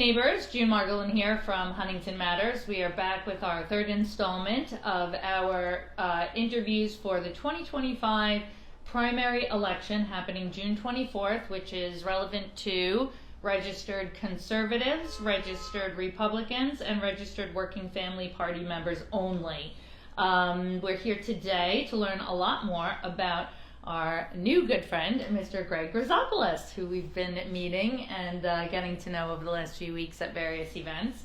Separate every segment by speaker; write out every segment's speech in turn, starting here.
Speaker 1: neighbors, June Margolin here from Huntington Matters. We are back with our third installment of our interviews for the 2025 primary election happening June 24th, which is relevant to registered conservatives, registered Republicans, and registered Working Family Party members only. We're here today to learn a lot more about our new good friend, Mr. GRIZOPOULOS, who we've been meeting and getting to know over the last few weeks at various events.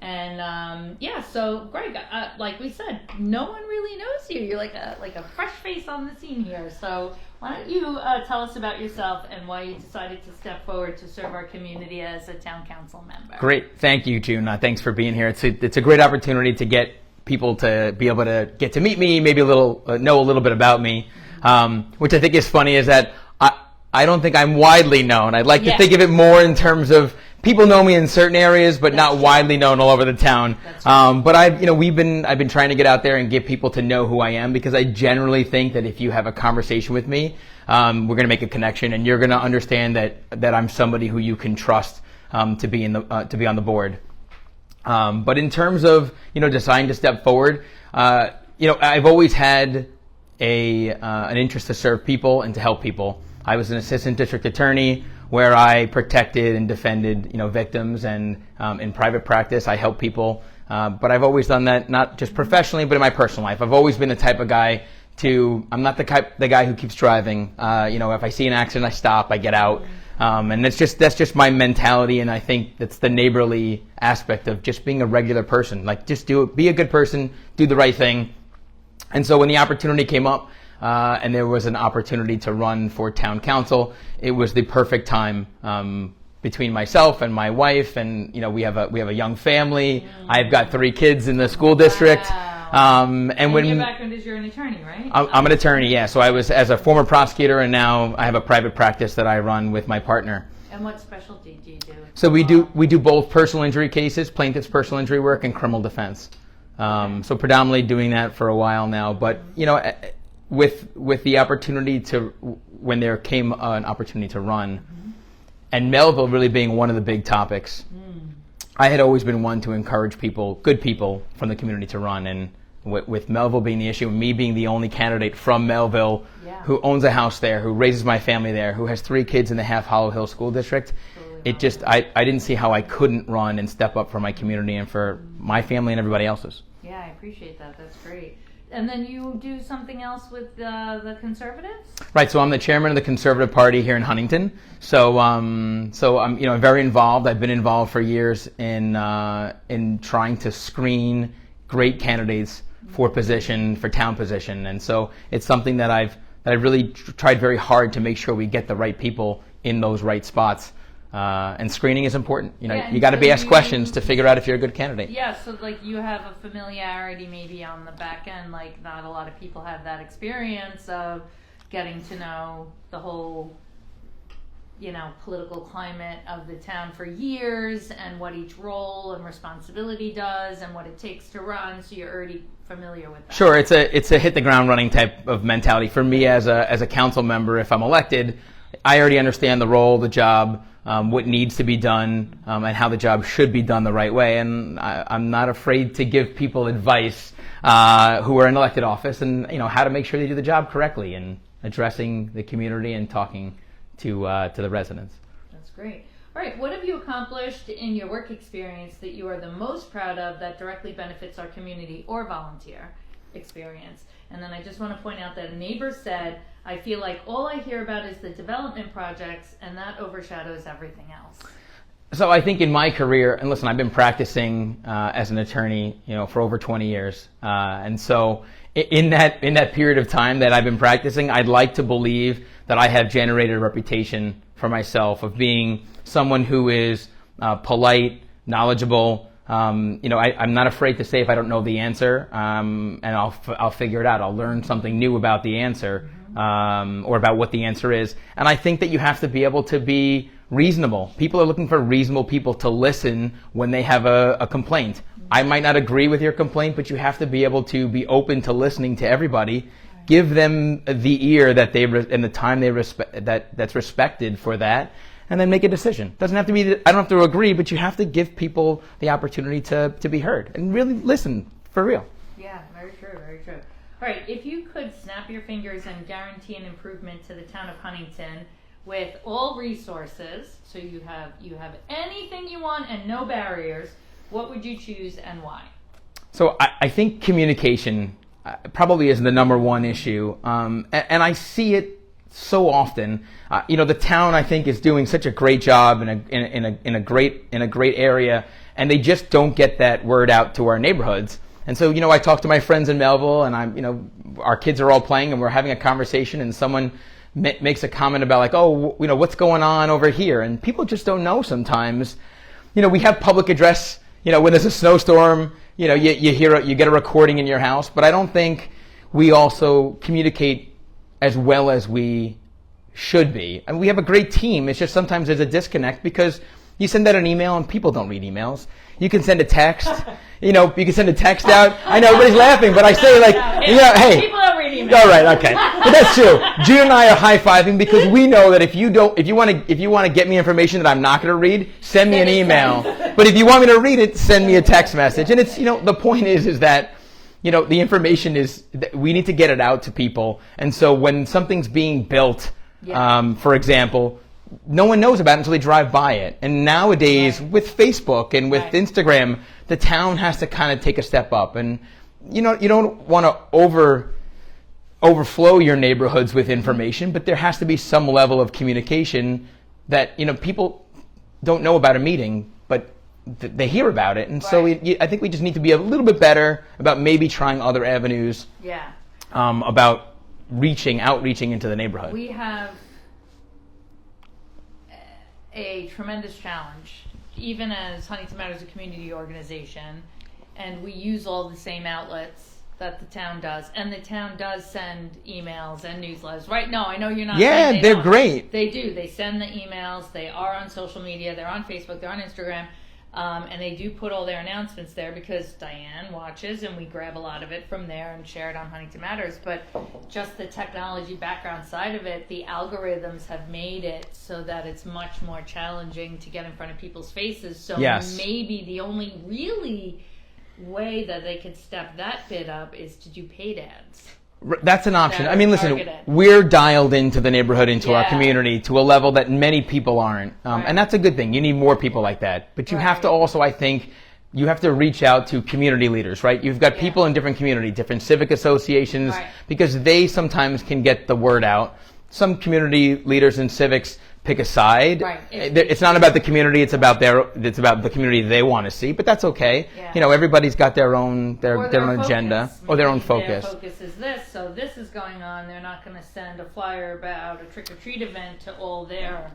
Speaker 1: And so Greg, like we said, no one really knows you. You're like a fresh face on the scene here. So why don't you tell us about yourself and why you decided to step forward to serve our community as a town council member?
Speaker 2: Great, thank you, June. Thanks for being here. It's a great opportunity to get people to be able to get to meet me, maybe know a little bit about me. Which I think is funny is that I don't think I'm widely known. I'd like to think of it more in terms of people know me in certain areas, but not widely known all over the town. But I've been trying to get out there and get people to know who I am, because I generally think that if you have a conversation with me, we're going to make a connection, and you're going to understand that I'm somebody who you can trust to be on the board. But in terms of deciding to step forward, I've always had an interest to serve people and to help people. I was an assistant district attorney where I protected and defended victims, and in private practice I help people. But I've always done that not just professionally but in my personal life. I've always been the type of guy I'm not the guy who keeps driving. If I see an accident, I stop, I get out. And that's just my mentality, and I think that's the neighborly aspect of just being a regular person. Like, just be a good person, do the right thing. And so when the opportunity came up, and there was an opportunity to run for town council, it was the perfect time between myself and my wife, and we have a young family. I've got 3 kids in the school district.
Speaker 1: And your background is you're an attorney, right?
Speaker 2: I'm an attorney, yeah. So I was as a former prosecutor, and now I have a private practice that I run with my partner.
Speaker 1: And what specialty do you do?
Speaker 2: So we do both personal injury cases, plaintiff's personal injury work, and criminal defense. So predominantly doing that for a while now, but with the opportunity when there came an opportunity to run, and Melville really being one of the big topics, I had always been one to encourage good people from the community to run, and with Melville being the issue, me being the only candidate from Melville who owns a house there, who raises my family there, who has 3 kids in the Half Hollow Hill School District, I didn't see how I couldn't run and step up for my community and for my family and everybody else's.
Speaker 1: Yeah, I appreciate that. That's great. And then you do something else with the Conservatives? Right.
Speaker 2: So I'm the chairman of the Conservative Party here in Huntington. So I'm very involved. I've been involved for years in trying to screen great candidates for town position. And so it's something that I've really tried very hard to make sure we get the right people in those right spots. And screening is important. You got to be asked questions to figure out if you're a good candidate.
Speaker 1: Yeah, so you have a familiarity maybe on the back end, not a lot of people have that experience of getting to know the whole, political climate of the town for years, and what each role and responsibility does and what it takes to run, so you're already familiar with that.
Speaker 2: Sure, it's a hit the ground running type of mentality. For me as a council member, if I'm elected, I already understand the role, the job, what needs to be done, and how the job should be done the right way. And I'm not afraid to give people advice who are in elected office, and how to make sure they do the job correctly and addressing the community and talking to the residents.
Speaker 1: That's great. All right, what have you accomplished in your work experience that you are the most proud of that directly benefits our community or volunteer experience? And then I just want to point out that a neighbor said, I feel like all I hear about is the development projects, and that overshadows everything else.
Speaker 2: So I think in my career, and listen, I've been practicing as an attorney, for over 20 years. And so in that period of time that I've been practicing, I'd like to believe that I have generated a reputation for myself of being someone who is polite, knowledgeable. I'm not afraid to say if I don't know the answer, and I'll figure it out. I'll learn something new about the answer, or about what the answer is. And I think that you have to be able to be reasonable. People are looking for reasonable people to listen when they have a complaint. I might not agree with your complaint, but you have to be able to be open to listening to everybody. Give them the ear that and the time that's respected for that, and then make a decision. Doesn't have to be, I don't have to agree, but you have to give people the opportunity to be heard and really listen for real.
Speaker 1: Yeah, very true, very true. All right, if you could snap your fingers and guarantee an improvement to the town of Huntington with all resources, so you have anything you want and no barriers, what would you choose and why?
Speaker 2: So I think communication probably is the number one issue, and I see it so often. The town, I think, is doing such a great job in a great area, and they just don't get that word out to our neighborhoods. And so, I talk to my friends in Melville, and our kids are all playing, and we're having a conversation, and someone makes a comment about like, oh, what's going on over here, and people just don't know sometimes. We have public address. When there's a snowstorm, you get a recording in your house, but I don't think we also communicate as well as we should be. And we have a great team. It's just sometimes there's a disconnect because you send out an email and people don't read emails. You can send a text. You can send a text out. I know everybody's laughing, but I say like, hey.
Speaker 1: People don't read emails.
Speaker 2: All right, okay. But that's true. June and I are high-fiving because we know that if you want to get me information that I'm not going to read, send me an email. But if you want me to read it, send me a text message. And it's, the point is that, the information is, we need to get it out to people. And so when something's being built, for example, no one knows about it until they drive by it. And nowadays, with Facebook and with Instagram, the town has to kind of take a step up. And you don't want to overflow your neighborhoods with information, but there has to be some level of communication that people don't know about a meeting, but they hear about it. And so I think we just need to be a little bit better about maybe trying other avenues.
Speaker 1: Yeah.
Speaker 2: About outreaching into the neighborhood.
Speaker 1: We have a tremendous challenge, even as Huntington Matters, a community organization, and we use all the same outlets that the town does, and the town does send emails and newsletters. Right? No, I know you're not.
Speaker 2: Yeah, they're great.
Speaker 1: They do. They send the emails. They are on social media. They're on Facebook. They're on Instagram. And they do put all their announcements there because Diane watches and we grab a lot of it from there and share it on Huntington Matters. But just the technology background side of it, the algorithms have made it so that it's much more challenging to get in front of people's faces. So maybe the only really way that they could step that bit up is to do paid ads.
Speaker 2: That's an option. I mean, listen, we're dialed into the neighborhood, into our community, to a level that many people aren't. And that's a good thing. You need more people like that. But you have to also, I think, you have to reach out to community leaders, right? You've got people in different communities, different civic associations, because they sometimes can get the word out. Some community leaders and civics pick a side. It's not about the community, it's about the community they want to see, but that's okay. Everybody's got their own agenda or their own focus.
Speaker 1: Their focus is this, so this is going on. They're not going to send a flyer about a trick-or-treat event to all their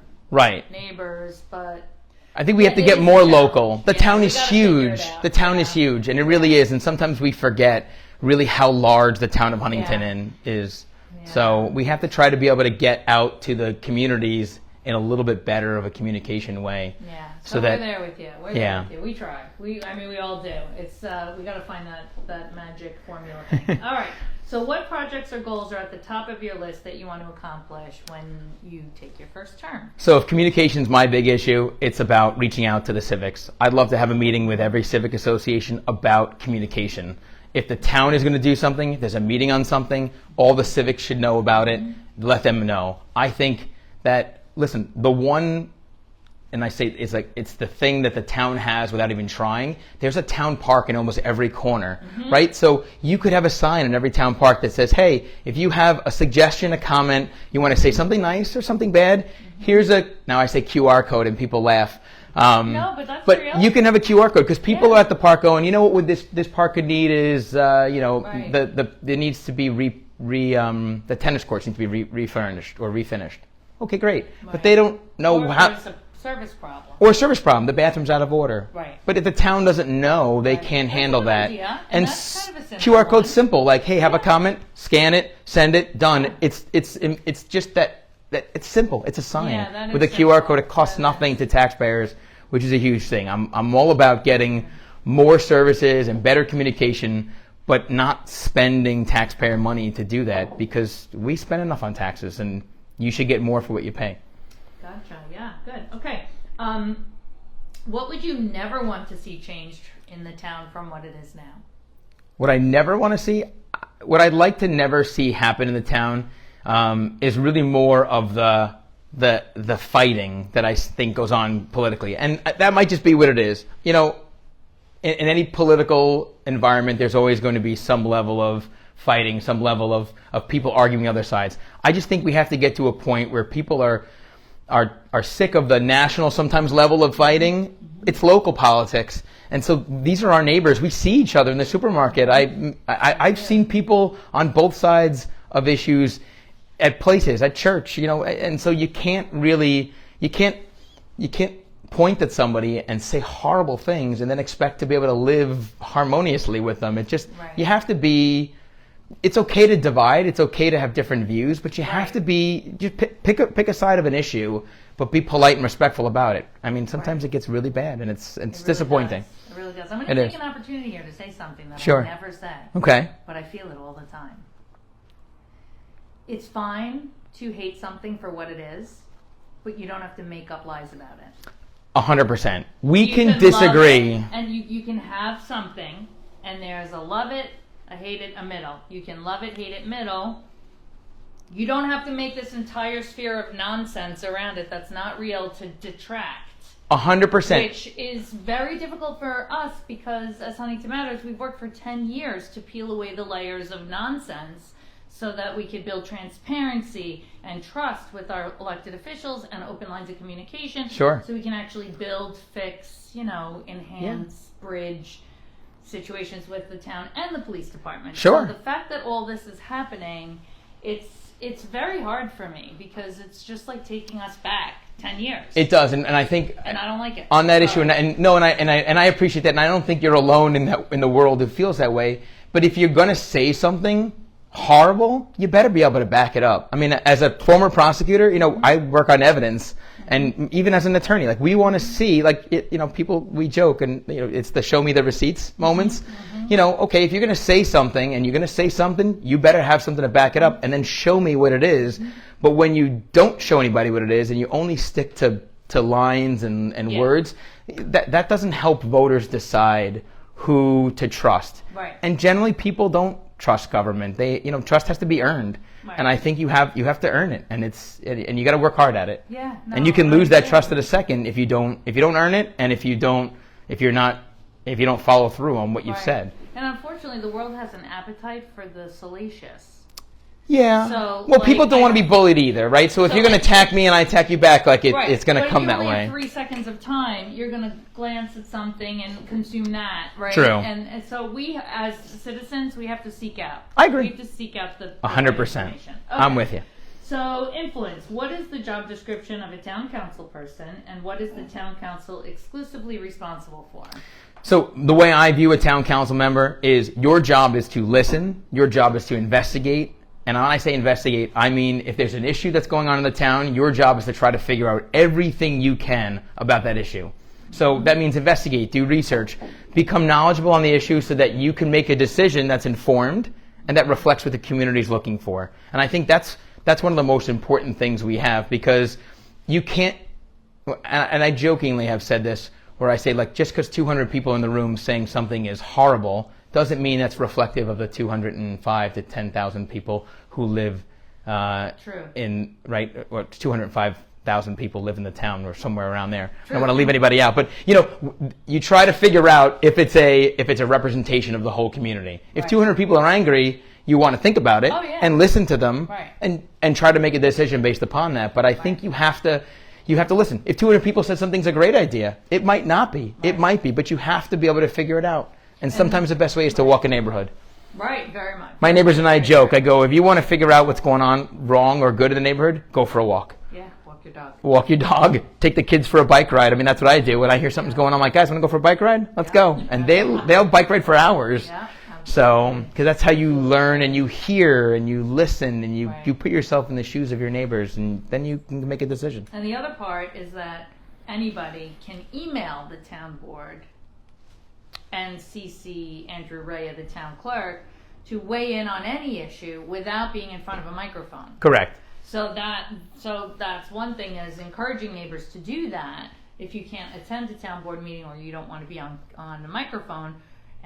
Speaker 1: neighbors, but
Speaker 2: I think we have to get more local. The town is huge. The town is huge, and it really is, and sometimes we forget really how large the town of Huntington is. So we have to try to be able to get out to the communities in a little bit better of a communication way.
Speaker 1: Yeah. So we're there with you. We're there with you. We try. We all do. It's we got to find that magic formula thing. All right. So what projects or goals are at the top of your list that you want to accomplish when you take your first term?
Speaker 2: So if communication's my big issue, it's about reaching out to the civics. I'd love to have a meeting with every civic association about communication. If the town is going to do something, there's a meeting on something, all the civics should know about it. Let them know. I think that, listen, the one, and I say it's the thing that the town has without even trying. There's a town park in almost every corner, right? So you could have a sign in every town park that says, hey, if you have a suggestion, a comment, you want to say something nice or something bad, here's now I say QR code and people laugh.
Speaker 1: No, but that's real.
Speaker 2: You can have a QR code because people are at the park going, you know what would this park could need is, there needs to be the tennis courts need to be refurnished or refinished. Okay, great. But they don't know how.
Speaker 1: There's a service problem.
Speaker 2: Or a service problem. The bathroom's out of order.
Speaker 1: Right.
Speaker 2: But if the town doesn't know, they can't handle that.
Speaker 1: And that's kind of a simple
Speaker 2: QR code's simple. Like, hey, have a comment, scan it, send it, done. It's just that it's simple. It's a sign. With a QR code, it costs nothing to taxpayers, which is a huge thing. I'm all about getting more services and better communication, but not spending taxpayer money to do that because we spend enough on taxes and you should get more for what you pay.
Speaker 1: Gotcha. Yeah, good. Okay. What would you never want to see changed in the town from what it is now?
Speaker 2: What I never want to see, what I'd like to never see happen in the town is really more of the fighting that I think goes on politically. And that might just be what it is. You know, in any political environment, there's always going to be some level of fighting, some level of people arguing other sides. I just think we have to get to a point where people are sick of the national sometimes level of fighting. It's local politics. And so these are our neighbors. We see each other in the supermarket. I've seen people on both sides of issues at places, at church, you know, and so you can't point at somebody and say horrible things and then expect to be able to live harmoniously with them. It just, you have to be, it's okay to divide, it's okay to have different views, but you have to be, just pick a side of an issue, but be polite and respectful about it. I mean, sometimes it gets really bad and it's really disappointing.
Speaker 1: It really does. I'm going to take an opportunity here to say something that
Speaker 2: Sure.
Speaker 1: I never said.
Speaker 2: Okay.
Speaker 1: But I feel it all the time. It's fine to hate something for what it is, but you don't have to make up lies about it.
Speaker 2: 100%. We
Speaker 1: You
Speaker 2: can disagree.
Speaker 1: love it, and you can have something, and there's a love it, a hate it, a middle. You can love it, hate it, middle. You don't have to make this entire sphere of nonsense around it that's not real to detract.
Speaker 2: 100%.
Speaker 1: Which is very difficult for us because as Huntington Matters, we've worked for 10 years to peel away the layers of nonsense so that we could build transparency and trust with our elected officials and open lines of communication.
Speaker 2: Sure.
Speaker 1: So we can actually build, fix, enhance, bridge situations with the town and the police department.
Speaker 2: Sure.
Speaker 1: So the fact that all this is happening, it's very hard for me because it's just like taking us back 10 years.
Speaker 2: It does, and I think,
Speaker 1: and I don't like it
Speaker 2: on that issue. And I appreciate that, and I don't think you're alone in the world who feels that way. But if you're going to say something horrible, you better be able to back it up. I mean, as a former prosecutor, I work on evidence, and even as an attorney, like we want to see, people, we joke, and it's the show me the receipts moments. Mm-hmm. Okay, if you're going to say something and you're going to say something, you better have something to back it up, and then show me what it is. Mm-hmm. But when you don't show anybody what it is and you only stick to lines and words, that doesn't help voters decide who to trust.
Speaker 1: Right.
Speaker 2: And generally, people don't trust government. Trust has to be earned. Right. And I think you have to earn it, and you got to work hard at it.
Speaker 1: Yeah. No,
Speaker 2: and you can lose that trust in a second if you don't earn it, and if you don't follow through on what you've said.
Speaker 1: And unfortunately, the world has an appetite for the salacious.
Speaker 2: Yeah.
Speaker 1: So,
Speaker 2: well, people don't want to be bullied either, right? So if you're going to attack me and I attack you back, it's going to come that way. But if you only have 3 seconds
Speaker 1: of time, you're going to glance at something and consume that, right?
Speaker 2: True.
Speaker 1: And so we, as citizens, we have to seek out.
Speaker 2: I agree.
Speaker 1: We have to seek out the
Speaker 2: 100%.
Speaker 1: Okay.
Speaker 2: I'm with you.
Speaker 1: So, influence. What is the job description of a town council person, and what is the town council exclusively responsible for?
Speaker 2: So the way I view a town council member is your job is to listen, your job is to investigate. And when I say investigate, I mean if there's an issue that's going on in the town, your job is to try to figure out everything you can about that issue. So that means investigate, do research, become knowledgeable on the issue so that you can make a decision that's informed and that reflects what the community is looking for. And I think that's one of the most important things we have, because you can't, and I jokingly have said this, where I say, just because 200 people in the room saying something is horrible doesn't mean that's reflective of the 205 to 10,000 people who live in, right, or 205,000 people live in the town or somewhere around there. True. I don't want to leave anybody out, but you try to figure out if it's a representation of the whole community. If 200 people are angry, you want to think about it and listen to them and try to make a decision based upon that. But I think you have to listen. If 200 people said something's a great idea, it might not be. Right. It might be, but you have to be able to figure it out. And sometimes the best way is to walk a neighborhood.
Speaker 1: Right, very much.
Speaker 2: My neighbors and I joke. I go, if you want to figure out what's going on wrong or good in the neighborhood, go for a walk.
Speaker 1: Yeah, walk your dog.
Speaker 2: Walk your dog. Take the kids for a bike ride. I mean, that's what I do. When I hear something's going on, I'm like, guys, want to go for a bike ride? Let's go. And they'll bike ride for hours. Yeah. So, because that's how you learn and you hear and you listen and you put yourself in the shoes of your neighbors, and then you can make a decision.
Speaker 1: And the other part is that anybody can email the town board and CC Andrew Rea, the town clerk, to weigh in on any issue without being in front of a microphone.
Speaker 2: Correct.
Speaker 1: So that's one thing, is encouraging neighbors to do that if you can't attend a town board meeting or you don't want to be on the microphone.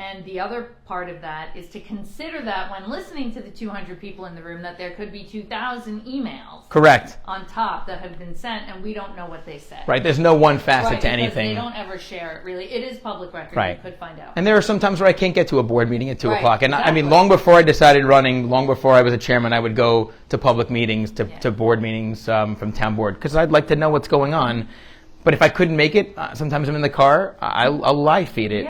Speaker 1: And the other part of that is to consider that when listening to the 200 people in the room, that there could be 2,000 emails.
Speaker 2: Correct.
Speaker 1: On top that have been sent, and we don't know what they said.
Speaker 2: Right. There's no one facet
Speaker 1: right,
Speaker 2: to anything.
Speaker 1: They don't ever share it, really. It is public record.
Speaker 2: Right.
Speaker 1: You could find out.
Speaker 2: And there are some times where I can't get to a board meeting at 2
Speaker 1: Right,
Speaker 2: o'clock. And I mean,
Speaker 1: exactly.
Speaker 2: long before I decided running, long before I was a chairman, I would go to public meetings, to board meetings from town board, because I'd like to know what's going on. But if I couldn't make it, sometimes I'm in the car, I'll live feed it.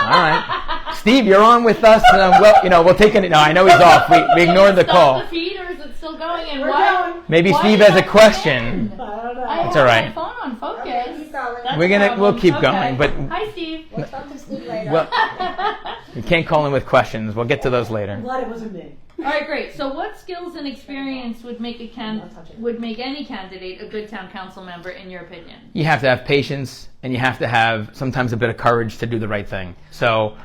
Speaker 2: All right. Steve, you're on with us. We'll take it. No, I know he's off. We ignored the call.
Speaker 1: The feed, or is it still going? And
Speaker 3: We're
Speaker 1: why?
Speaker 3: going.
Speaker 2: Maybe
Speaker 1: why
Speaker 2: Steve
Speaker 1: did
Speaker 2: has a
Speaker 1: I
Speaker 2: question.
Speaker 1: come in?
Speaker 3: I don't know.
Speaker 1: I
Speaker 2: It's
Speaker 1: have
Speaker 2: all right.
Speaker 1: my phone on focus.
Speaker 3: Okay, keep going.
Speaker 1: That's
Speaker 2: We'll
Speaker 1: a problem.
Speaker 2: keep
Speaker 1: Okay.
Speaker 2: going, but
Speaker 1: Hi, Steve.
Speaker 3: We'll talk to Steve later.
Speaker 2: well, you can't call in with questions. We'll get to those
Speaker 3: I'm
Speaker 2: later.
Speaker 3: glad it wasn't me.
Speaker 1: All right, great. So, what skills and experience would make any candidate a good town council member, in your opinion?
Speaker 2: You have to have patience, and you have to have sometimes a bit of courage to do the right thing. So,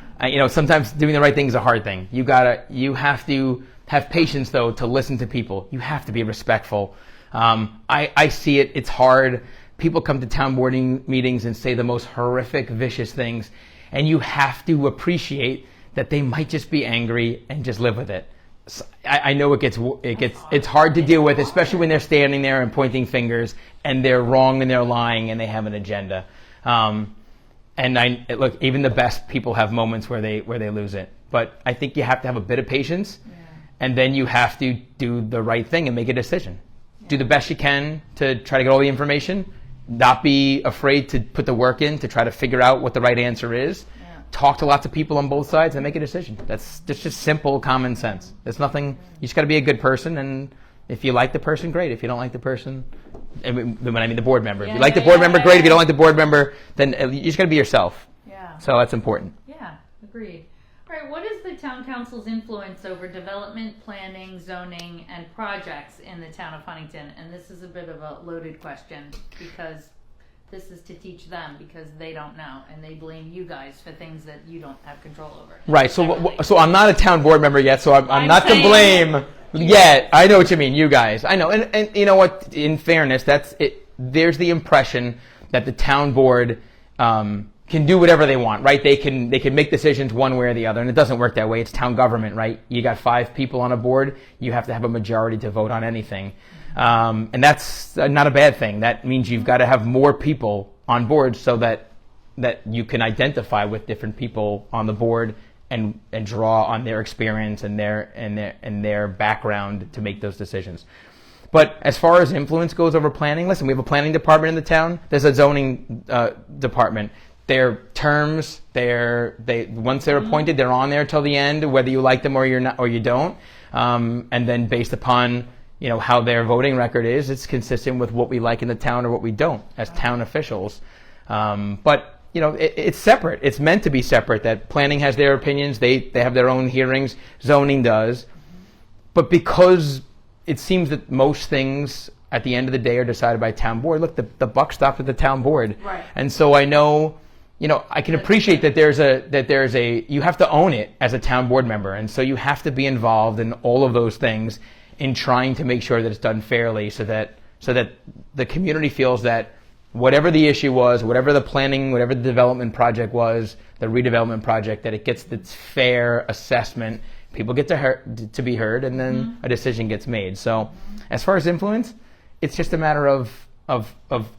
Speaker 2: sometimes doing the right thing is a hard thing. You have to have patience, though, to listen to people. You have to be respectful. I see it. It's hard. People come to town boarding meetings and say the most horrific, vicious things, and you have to appreciate that they might just be angry and just live with it. So I know it's hard to deal with, especially when they're standing there and pointing fingers and they're wrong and they're lying and they have an agenda. And look, even the best people have moments where they lose it. But I think you have to have a bit of patience, and then you have to do the right thing and make a decision. Do the best you can to try to get all the information. Not be afraid to put the work in to try to figure out what the right answer is. Talk to lots of people on both sides and make a decision. That's just simple common sense. There's nothing. You just got to be a good person, and if you like the person, great. If you don't like the person, when I mean the board member. If you like the board member, great. If you don't like the board member, then you just got to be yourself.
Speaker 1: Yeah.
Speaker 2: So that's important.
Speaker 1: Yeah, agreed. All right, what is the town council's influence over development, planning, zoning, and projects in the town of Huntington? And this is a bit of a loaded question, because this is to teach them, because they don't know, and they blame you guys for things that you don't have control over.
Speaker 2: Right. So I'm not a town board member yet, so I'm not to blame yet. I know what you mean, you guys. I know, and you know what? In fairness, that's it. There's the impression that the town board can do whatever they want, right? They can make decisions one way or the other, and it doesn't work that way. It's town government, right? You got 5 people on a board, you have to have a majority to vote on anything. And that's not a bad thing. That means you've got to have more people on board so that you can identify with different people on the board and draw on their experience and their background to make those decisions. But as far as influence goes over planning, listen, we have a planning department in the town. There's a zoning department. Their terms, once they're appointed, they're on there till the end, whether you like them or you're not, or you don't. And then based upon how their voting record is, it's consistent with what we like in the town or what we don't as town officials. But it's separate. It's meant to be separate. That planning has their opinions. They have their own hearings. Zoning does. But because it seems that most things at the end of the day are decided by town board. Look, the buck stops at the town board.
Speaker 1: Right.
Speaker 2: And so I know, I can appreciate that you have to own it as a town board member. And so you have to be involved in all of those things in trying to make sure that it's done fairly, so that the community feels that whatever the issue was, whatever the planning, whatever the development project was, the redevelopment project, that it gets its fair assessment, people get to be heard, and then a decision gets made. So as far as influence, it's just a matter of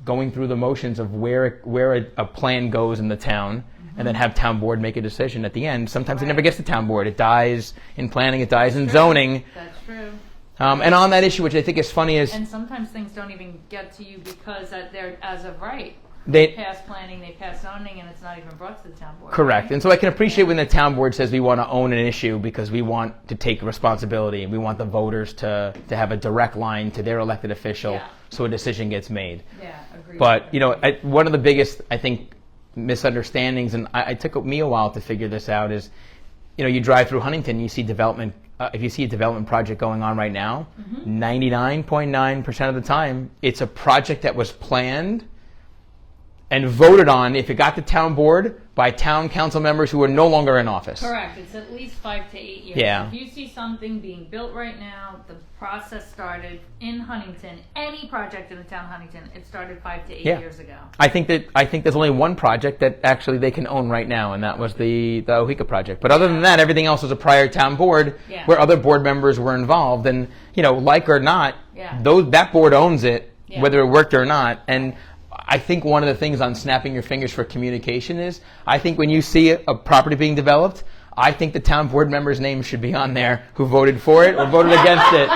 Speaker 2: going through the motions of where a plan goes in the town, and then have town board make a decision at the end. Sometimes it never gets to town board. It dies in planning, it dies in zoning.
Speaker 1: That's true.
Speaker 2: And on that issue, which I think is funny, is
Speaker 1: And sometimes things don't even get to you because they're as of right.
Speaker 2: They
Speaker 1: pass planning, they pass zoning, and it's not even brought to the town board.
Speaker 2: correct.
Speaker 1: Right?
Speaker 2: And so I can appreciate when the town board says we want to own an issue because we want to take responsibility and we want the voters to have a direct line to their elected official, so a decision gets made.
Speaker 1: Yeah, agreed.
Speaker 2: But one of the biggest, I think, misunderstandings, and it took me a while to figure this out, is you drive through Huntington, you see development. If you see a development project going on right now, 99.9% of the time, it's a project that was planned and voted on, if it got to town board, by town council members who are no longer in office.
Speaker 1: Correct. It's at least 5 to 8 years.
Speaker 2: Yeah.
Speaker 1: If you see something being built right now, the process started in Huntington. Any project in the town of Huntington, it started 5 to 8 years ago.
Speaker 2: I think there's only one project that actually they can own right now, and that was the Ohika project. But other than that, everything else was a prior town board where other board members were involved, and like or not, that board owns it, whether it worked or not. And I think one of the things on snapping your fingers for communication is, I think when you see a property being developed, I think the town board member's name should be on there who voted for it or voted against it.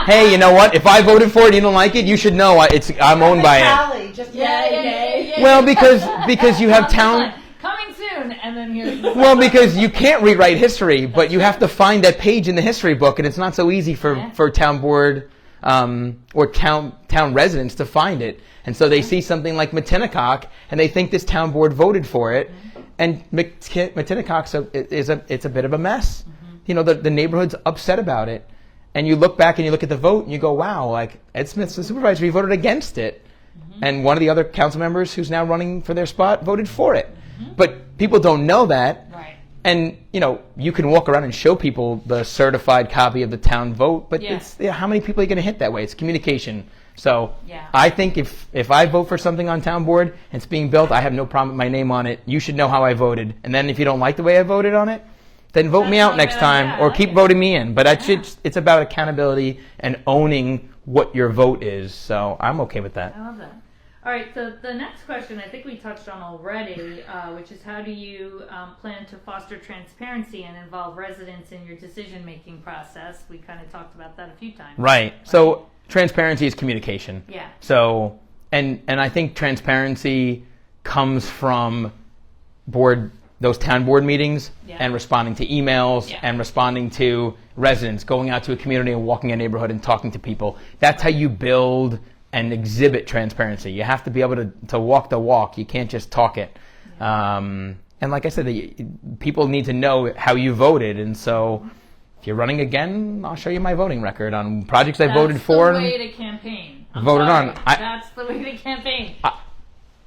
Speaker 2: Hey, you know what? If I voted for it and you don't like it, you should know I'm owned by it.
Speaker 3: Just
Speaker 2: Well, because you have town...
Speaker 1: Coming soon, and then here's...
Speaker 2: Well, because you can't rewrite history, but you have to find that page in the history book, and it's not so easy for town board or town residents to find it. And so they see something like Matinecock, and they think this town board voted for it. And Matinecock's it's a bit of a mess. The neighborhood's upset about it. And you look back and you look at the vote and you go, wow, like Ed Smith's the supervisor, he voted against it. And one of the other council members who's now running for their spot voted for it. But people don't know that.
Speaker 1: Right.
Speaker 2: And, you can walk around and show people the certified copy of the town vote, but how many people are you going to hit that way? It's communication. So I think if I vote for something on town board and it's being built, I have no problem with my name on it. You should know how I voted. And then if you don't like the way I voted on it, then vote me out next time or keep voting me in. But it's about accountability and owning what your vote is. So I'm okay with that.
Speaker 1: I love that. All right, so the next question I think we touched on already, which is how do you plan to foster transparency and involve residents in your decision-making process? We kind of talked about that a few times.
Speaker 2: Right. So transparency is communication.
Speaker 1: Yeah.
Speaker 2: So, and I think transparency comes from those town board meetings and responding to emails and responding to residents, going out to a community and walking a neighborhood and talking to people. That's how you build and exhibit transparency. You have to be able to walk the walk. You can't just talk it. And like I said, people need to know how you voted. And so if you're running again, I'll show you my voting record on projects I voted for.
Speaker 1: That's the way to campaign. That's the way to campaign.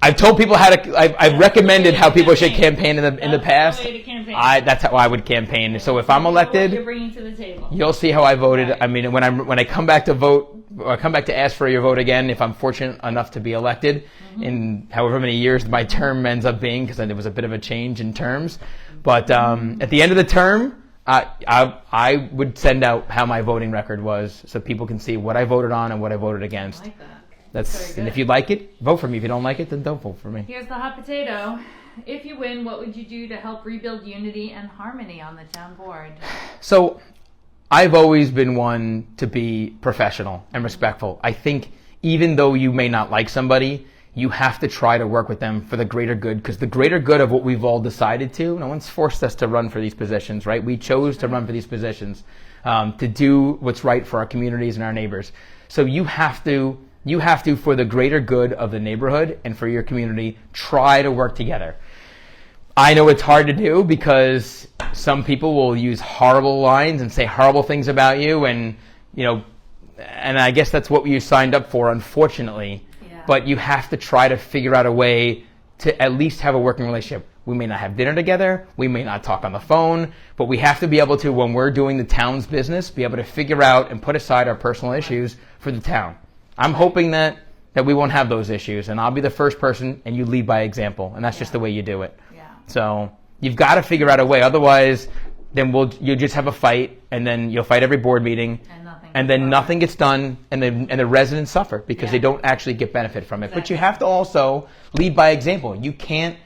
Speaker 2: I've told people how to. I've recommended how people should campaign in the past.
Speaker 1: That's the way to campaign.
Speaker 2: That's how I would campaign. So if I'm elected,
Speaker 1: what you're bringing to the table.
Speaker 2: You'll see how I voted. Right. I mean, when I come back to vote, or I come back to ask for your vote again, if I'm fortunate enough to be elected, in however many years my term ends up being, because there was a bit of a change in terms. But at the end of the term, I would send out how my voting record was, so people can see what I voted on and what I voted against.
Speaker 1: I like that.
Speaker 2: And if you like it, vote for me. If you don't like it, then don't vote for me.
Speaker 1: Here's the hot potato. If you win, what would you do to help rebuild unity and harmony on the town board?
Speaker 2: So I've always been one to be professional and respectful. I think even though you may not like somebody, you have to try to work with them for the greater good, because the greater good of what we've all decided to, no one's forced us to run for these positions, right? We chose to run for these positions to do what's right for our communities and our neighbors. So you have to, for the greater good of the neighborhood and for your community, try to work together. I know it's hard to do because some people will use horrible lines and say horrible things about you, and and I guess that's what you signed up for, unfortunately. Yeah. But you have to try to figure out a way to at least have a working relationship. We may not have dinner together, we may not talk on the phone, but we have to be able to, when we're doing the town's business, be able to figure out and put aside our personal issues for the town. I'm hoping that we won't have those issues, and I'll be the first person, and you lead by example, and that's just the way you do it. Yeah. So you've got to figure out a way. Otherwise, then you'll just have a fight, and then you'll fight every board meeting, and then nothing gets done, and the residents suffer because they don't actually get benefit from it. Exactly. But you have to also lead by example. You can't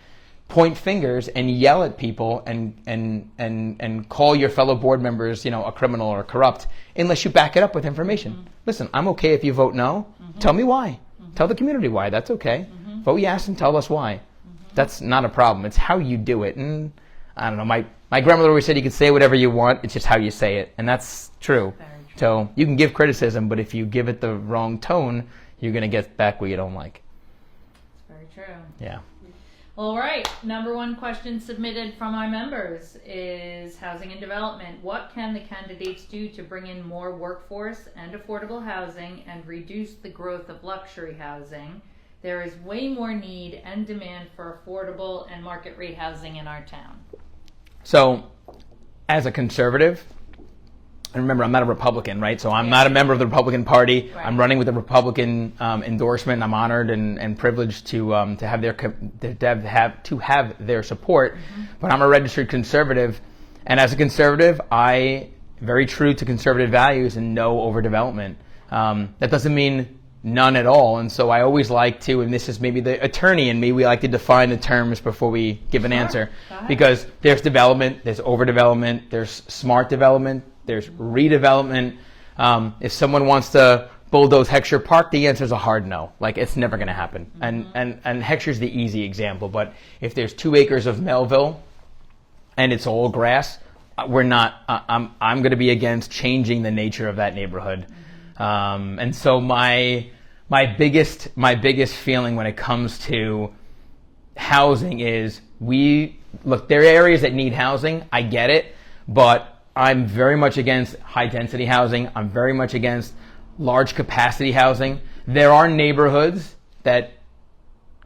Speaker 2: point fingers and yell at people and call your fellow board members, a criminal or corrupt, unless you back it up with information. Listen, I'm okay if you vote no. Tell me why. Tell the community why. That's okay. Vote yes and tell us why. That's not a problem. It's how you do it. And I don't know, my grandmother always said you can say whatever you want. It's just how you say it. And that's true. So you can give criticism, but if you give it the wrong tone, you're going to get back what you don't like.
Speaker 1: It's very true.
Speaker 2: Yeah.
Speaker 1: All right. Number one question submitted from our members is housing and development. What can the candidates do to bring in more workforce and affordable housing and reduce the growth of luxury housing? there is way more need and demand for affordable and market rate housing in our town.
Speaker 2: So, as a conservative, and remember, I'm not a Republican, right? So I'm not a member of the Republican Party.
Speaker 1: Right.
Speaker 2: I'm running with a Republican endorsement. I'm honored and privileged to have their support. But I'm a registered conservative, and as a conservative, I very true to conservative values and no overdevelopment. That doesn't mean none at all. And so I always like to, and this is maybe the attorney in me, we like to define the terms before we give an answer, because there's development, there's overdevelopment, there's smart development, there's redevelopment. If someone wants to bulldoze Heckscher Park, the answer is a hard no. Like, it's never going to happen. And Heckscher's the easy example. But if there's 2 acres of Melville and it's all grass, we're not. I'm going to be against changing the nature of that neighborhood. And so my biggest feeling when it comes to housing is, look, there are areas that need housing. I get it, but I'm very much against high density housing. I'm very much against large capacity housing. There are neighborhoods that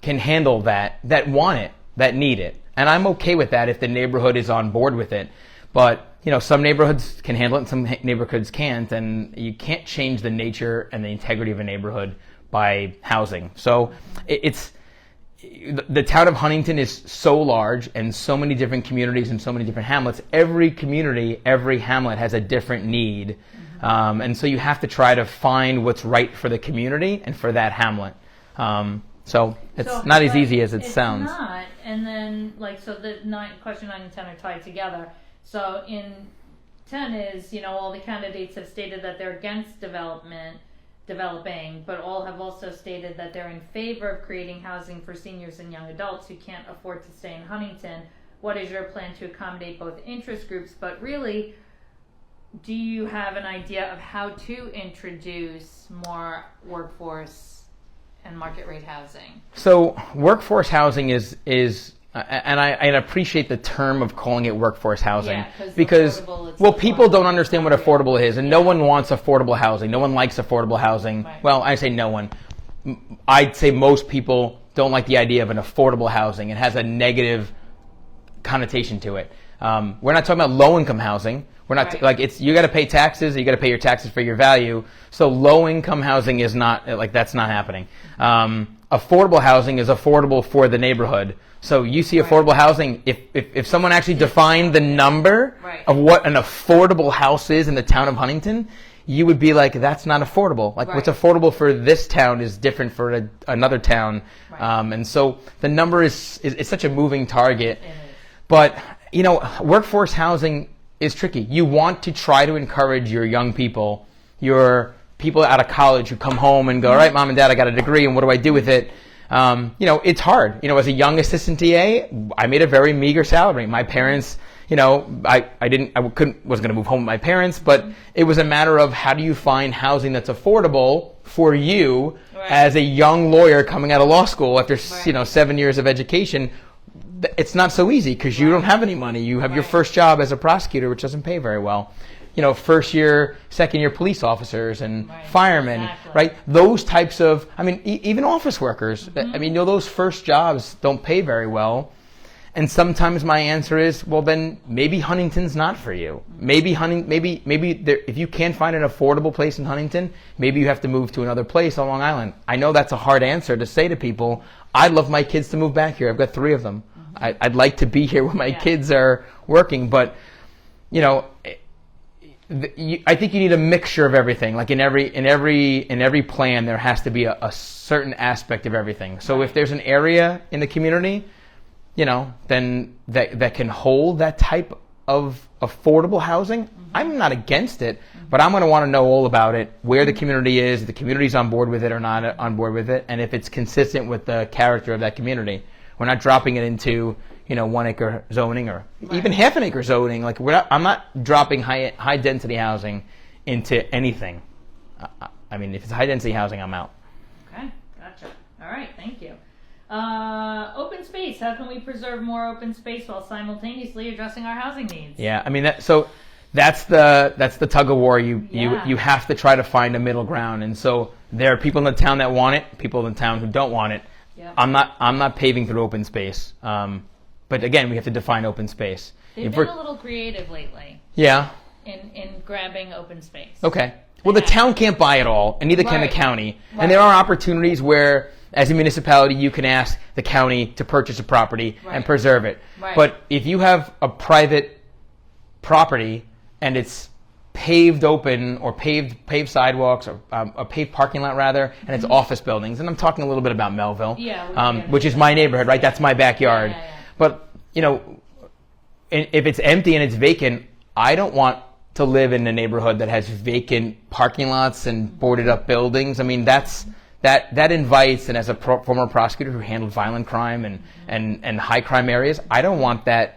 Speaker 2: can handle that want it, that need it. And I'm okay with that if the neighborhood is on board with it. But, some neighborhoods can handle it and some neighborhoods can't. And you can't change the nature and the integrity of a neighborhood by housing. So the town of Huntington is so large, and so many different communities and so many different hamlets. Every community, every hamlet has a different need. And so you have to try to find what's right for the community and for that hamlet. So it's not as easy as it sounds.
Speaker 1: It's not. And then, question 9 and 10 are tied together. So in 10 is, all the candidates have stated that they're against developing, but all have also stated that they're in favor of creating housing for seniors and young adults who can't afford to stay in Huntington. What is your plan to accommodate both interest groups? But really, do you have an idea of how to introduce more workforce and market rate housing? So
Speaker 2: workforce housing is and I appreciate the term of calling it workforce housing, because people don't understand what affordable is, and no one wants affordable housing. No one likes affordable housing. Right. Well, I say no one. I'd say most people don't like the idea of an affordable housing. It has a negative connotation to it. We're not talking about low-income housing. We're not you got to pay taxes. You got to pay your taxes for your value. So low-income housing is not that's not happening. Affordable housing is affordable for the neighborhood. So you see affordable housing, if someone actually defined the number of what an affordable house is in the town of Huntington, you would be like, that's not affordable. What's affordable for this town is different for another town. And so the number is such a moving target. But, workforce housing is tricky. You want to try to encourage your young people, your people out of college who come home and go, all right, Mom and Dad, I got a degree, and what do I do with it? It's hard. As a young assistant TA, I made a very meager salary. My parents, I wasn't going to move home with my parents, but it was a matter of, how do you find housing that's affordable for you as a young lawyer coming out of law school after, 7 years of education? It's not so easy, because you don't have any money. You have your first job as a prosecutor, which doesn't pay very well. First year, second year police officers and firemen, right? Those types of, even office workers. Those first jobs don't pay very well. And sometimes my answer is, well, then maybe Huntington's not for you. Maybe if you can't find an affordable place in Huntington, maybe you have to move to another place on Long Island. I know that's a hard answer to say to people. I'd love my kids to move back here. I've got 3 of them. I'd like to be here when my kids are working, but I think you need a mixture of everything. Like in every plan, there has to be a certain aspect of everything. So if there's an area in the community, then that can hold that type of affordable housing, I'm not against it, but I'm going to want to know all about it, where the community is, if the community's on board with it or not on board with it, and if it's consistent with the character of that community. We're not dropping it into 1 acre zoning or even half an acre zoning. I'm not dropping high density housing into anything. If it's high density housing, I'm out.
Speaker 1: Okay, gotcha. All right, thank you. Open space. How can we preserve more open space while simultaneously addressing our housing needs?
Speaker 2: Yeah, so that's the tug of war. You have to try to find a middle ground. And so there are people in the town that want it, people in the town who don't want it.
Speaker 1: Yep.
Speaker 2: I'm not paving through open space. But again, we have to define open space.
Speaker 1: They've been a little creative lately.
Speaker 2: Yeah.
Speaker 1: In grabbing open space.
Speaker 2: Okay. Well, the town can't buy it all, and neither can the county.
Speaker 1: Right.
Speaker 2: And there are opportunities where, as a municipality, you can ask the county to purchase a property and preserve it.
Speaker 1: Right.
Speaker 2: But if you have a private property and it's paved open or paved sidewalks or a paved parking lot rather, and it's office buildings, and I'm talking a little bit about Melville, which is my neighborhood, right? That's my backyard.
Speaker 1: Yeah.
Speaker 2: But, you know, if it's empty and it's vacant, I don't want to live in a neighborhood that has vacant parking lots and boarded up buildings. I mean, that invites, and as a former prosecutor who handled violent crime and high crime areas, I don't want I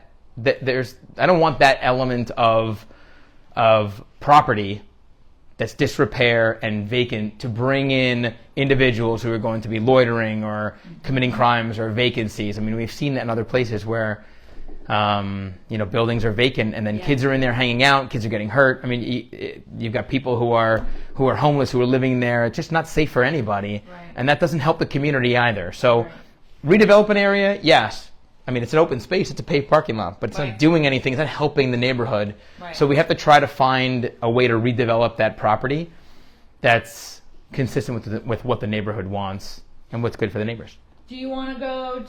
Speaker 2: don't want that element of property that's disrepair and vacant to bring in individuals who are going to be loitering or committing crimes or vacancies. I mean, we've seen that in other places where buildings are vacant and then kids are in there hanging out, kids are getting hurt. I mean, you've got people who are homeless who are living there. It's just not safe for anybody.
Speaker 1: Right.
Speaker 2: And that doesn't help the community either. So redevelop an area, yes. I mean, it's an open space, it's a paved parking lot, but it's not doing anything, it's not helping the neighborhood.
Speaker 1: Right.
Speaker 2: So we have to try to find a way to redevelop that property that's consistent with what the neighborhood wants and what's good for the neighbors.
Speaker 1: Do you want to go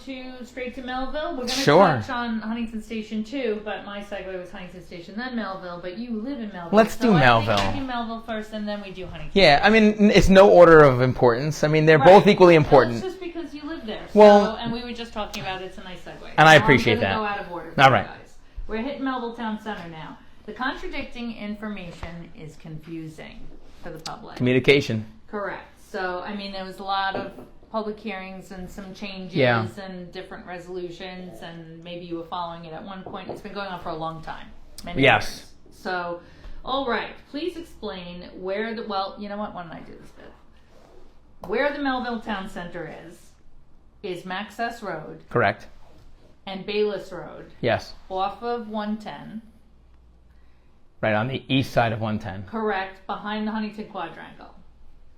Speaker 1: straight to Melville? We're going to touch on Huntington Station too, but my segue was Huntington Station, then Melville, but you live in Melville.
Speaker 2: Let's do Melville.
Speaker 1: I think we do Melville first, and then we do Huntington.
Speaker 2: Yeah, I mean, it's no order of importance. I mean, they're both equally important.
Speaker 1: Well, it's just because you live there.
Speaker 2: Well,
Speaker 1: and we were just talking about it. It's a nice segue.
Speaker 2: And I appreciate that.
Speaker 1: I'm going to go out of order for
Speaker 2: All
Speaker 1: you
Speaker 2: right.
Speaker 1: guys. We're hitting Melville Town Center now. The contradicting information is confusing for the public.
Speaker 2: Communication.
Speaker 1: Correct. So, I mean, there was a lot of public hearings and some changes and different resolutions, and maybe you were following it at one point. It's been going on for a long time. Many years. So, all right. Please explain where you know what? Why don't I do this bit? Where the Melville Town Center is Maxess Road.
Speaker 2: Correct.
Speaker 1: And Bayless Road.
Speaker 2: Yes.
Speaker 1: Off of 110.
Speaker 2: Right, on the east side of 110.
Speaker 1: Correct. Behind the Huntington Quadrangle.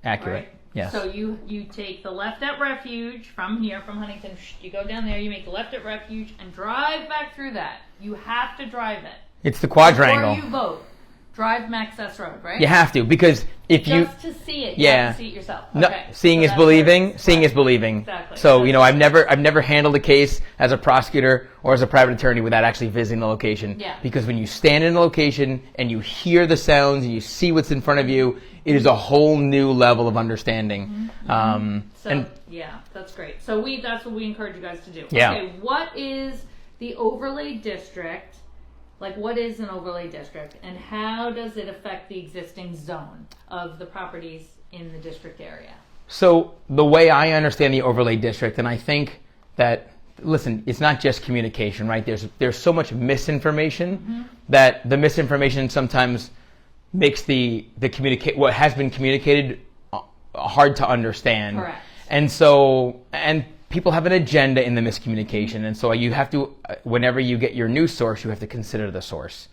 Speaker 2: Accurate.
Speaker 1: Right?
Speaker 2: Yes.
Speaker 1: So you take the left at Refuge from here, from Huntington. You go down there, you make the left at Refuge, and drive back through that. You have to drive it.
Speaker 2: It's the quadrangle.
Speaker 1: Before you vote, drive Maxess Road, right?
Speaker 2: You have to, because if
Speaker 1: Just to see it, you have to see it yourself.
Speaker 2: No,
Speaker 1: Okay.
Speaker 2: seeing is believing. Seeing is believing.
Speaker 1: Exactly.
Speaker 2: So, you know, I've never handled a case as a prosecutor or as a private attorney without actually visiting the location.
Speaker 1: Yeah.
Speaker 2: Because when you stand in the location and you hear the sounds and you see what's in front of you, it is a whole new level of understanding.
Speaker 1: Yeah, that's great. So that's what we encourage you guys to do.
Speaker 2: Yeah.
Speaker 1: Okay, what is the overlay district? Like, what is an overlay district, and how does it affect the existing zone of the properties in the district area?
Speaker 2: So the way I understand the overlay district, and I think that, listen, it's not just communication, right? There's so much misinformation that the misinformation sometimes makes what has been communicated hard to understand.
Speaker 1: Correct.
Speaker 2: And people have an agenda in the miscommunication, and so you have to, whenever you get your news source, you have to consider the source.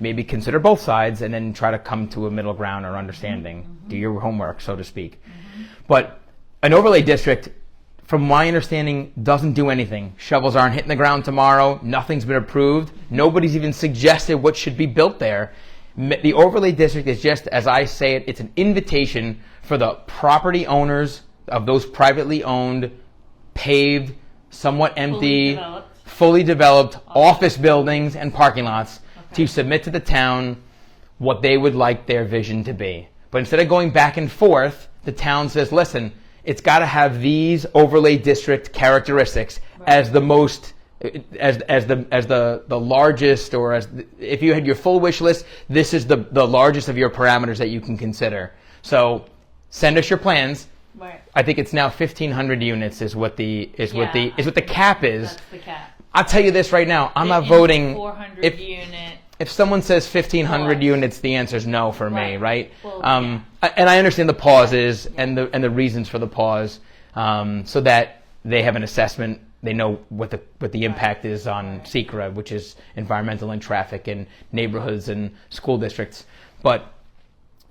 Speaker 2: Maybe consider both sides, and then try to come to a middle ground or understanding. Do your homework, so to speak. But an overlay district, from my understanding, doesn't do anything. Shovels aren't hitting the ground tomorrow. Nothing's been approved. Nobody's even suggested what should be built there. The overlay district is just, as I say it, it's an invitation for the property owners of those privately owned, paved, somewhat empty, fully developed office buildings and parking lots to submit to the town what they would like their vision to be. But instead of going back and forth, the town says, listen, it's got to have these overlay district characteristics as the most, as the largest, or if you had your full wish list, this is the largest of your parameters that you can consider. So send us your plans.
Speaker 1: Right.
Speaker 2: I think it's now 1,500 units is what the cap is.
Speaker 1: That's the cap.
Speaker 2: I'll tell you this right now. I'm not voting.
Speaker 1: 400 unit.
Speaker 2: If someone says 1,500 units, the answer is no for me, right?
Speaker 1: Well,
Speaker 2: and I understand the pauses and the reasons for the pause, so that they have an assessment they know what the impact is on SECRA, which is environmental and traffic and neighborhoods and school districts. But,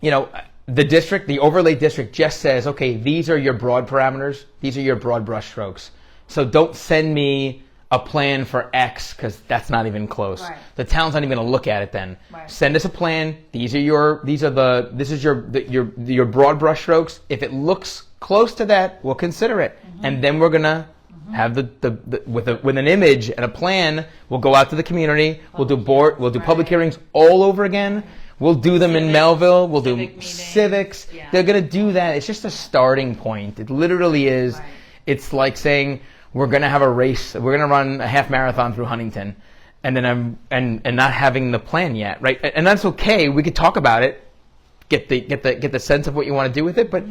Speaker 2: you know, the overlay district just says, okay, these are your broad parameters. These are your broad brush strokes. So don't send me a plan for X, because that's not even close.
Speaker 1: Right.
Speaker 2: The town's not even going to look at it then.
Speaker 1: Right.
Speaker 2: Send us a plan. This is your broad brush strokes. If it looks close to that, we'll consider it. And then we're going to have with an image and a plan, we'll go out to the community. We'll do public hearings all over again. We'll do them in Melville. We'll do civics.
Speaker 1: Yeah.
Speaker 2: They're going to do that. It's just a starting point. It literally is.
Speaker 1: Right.
Speaker 2: It's like saying we're going to have a race. We're going to run a half marathon through Huntington, and then and not having the plan yet, right? And that's okay. We could talk about it, get the sense of what you want to do with it, but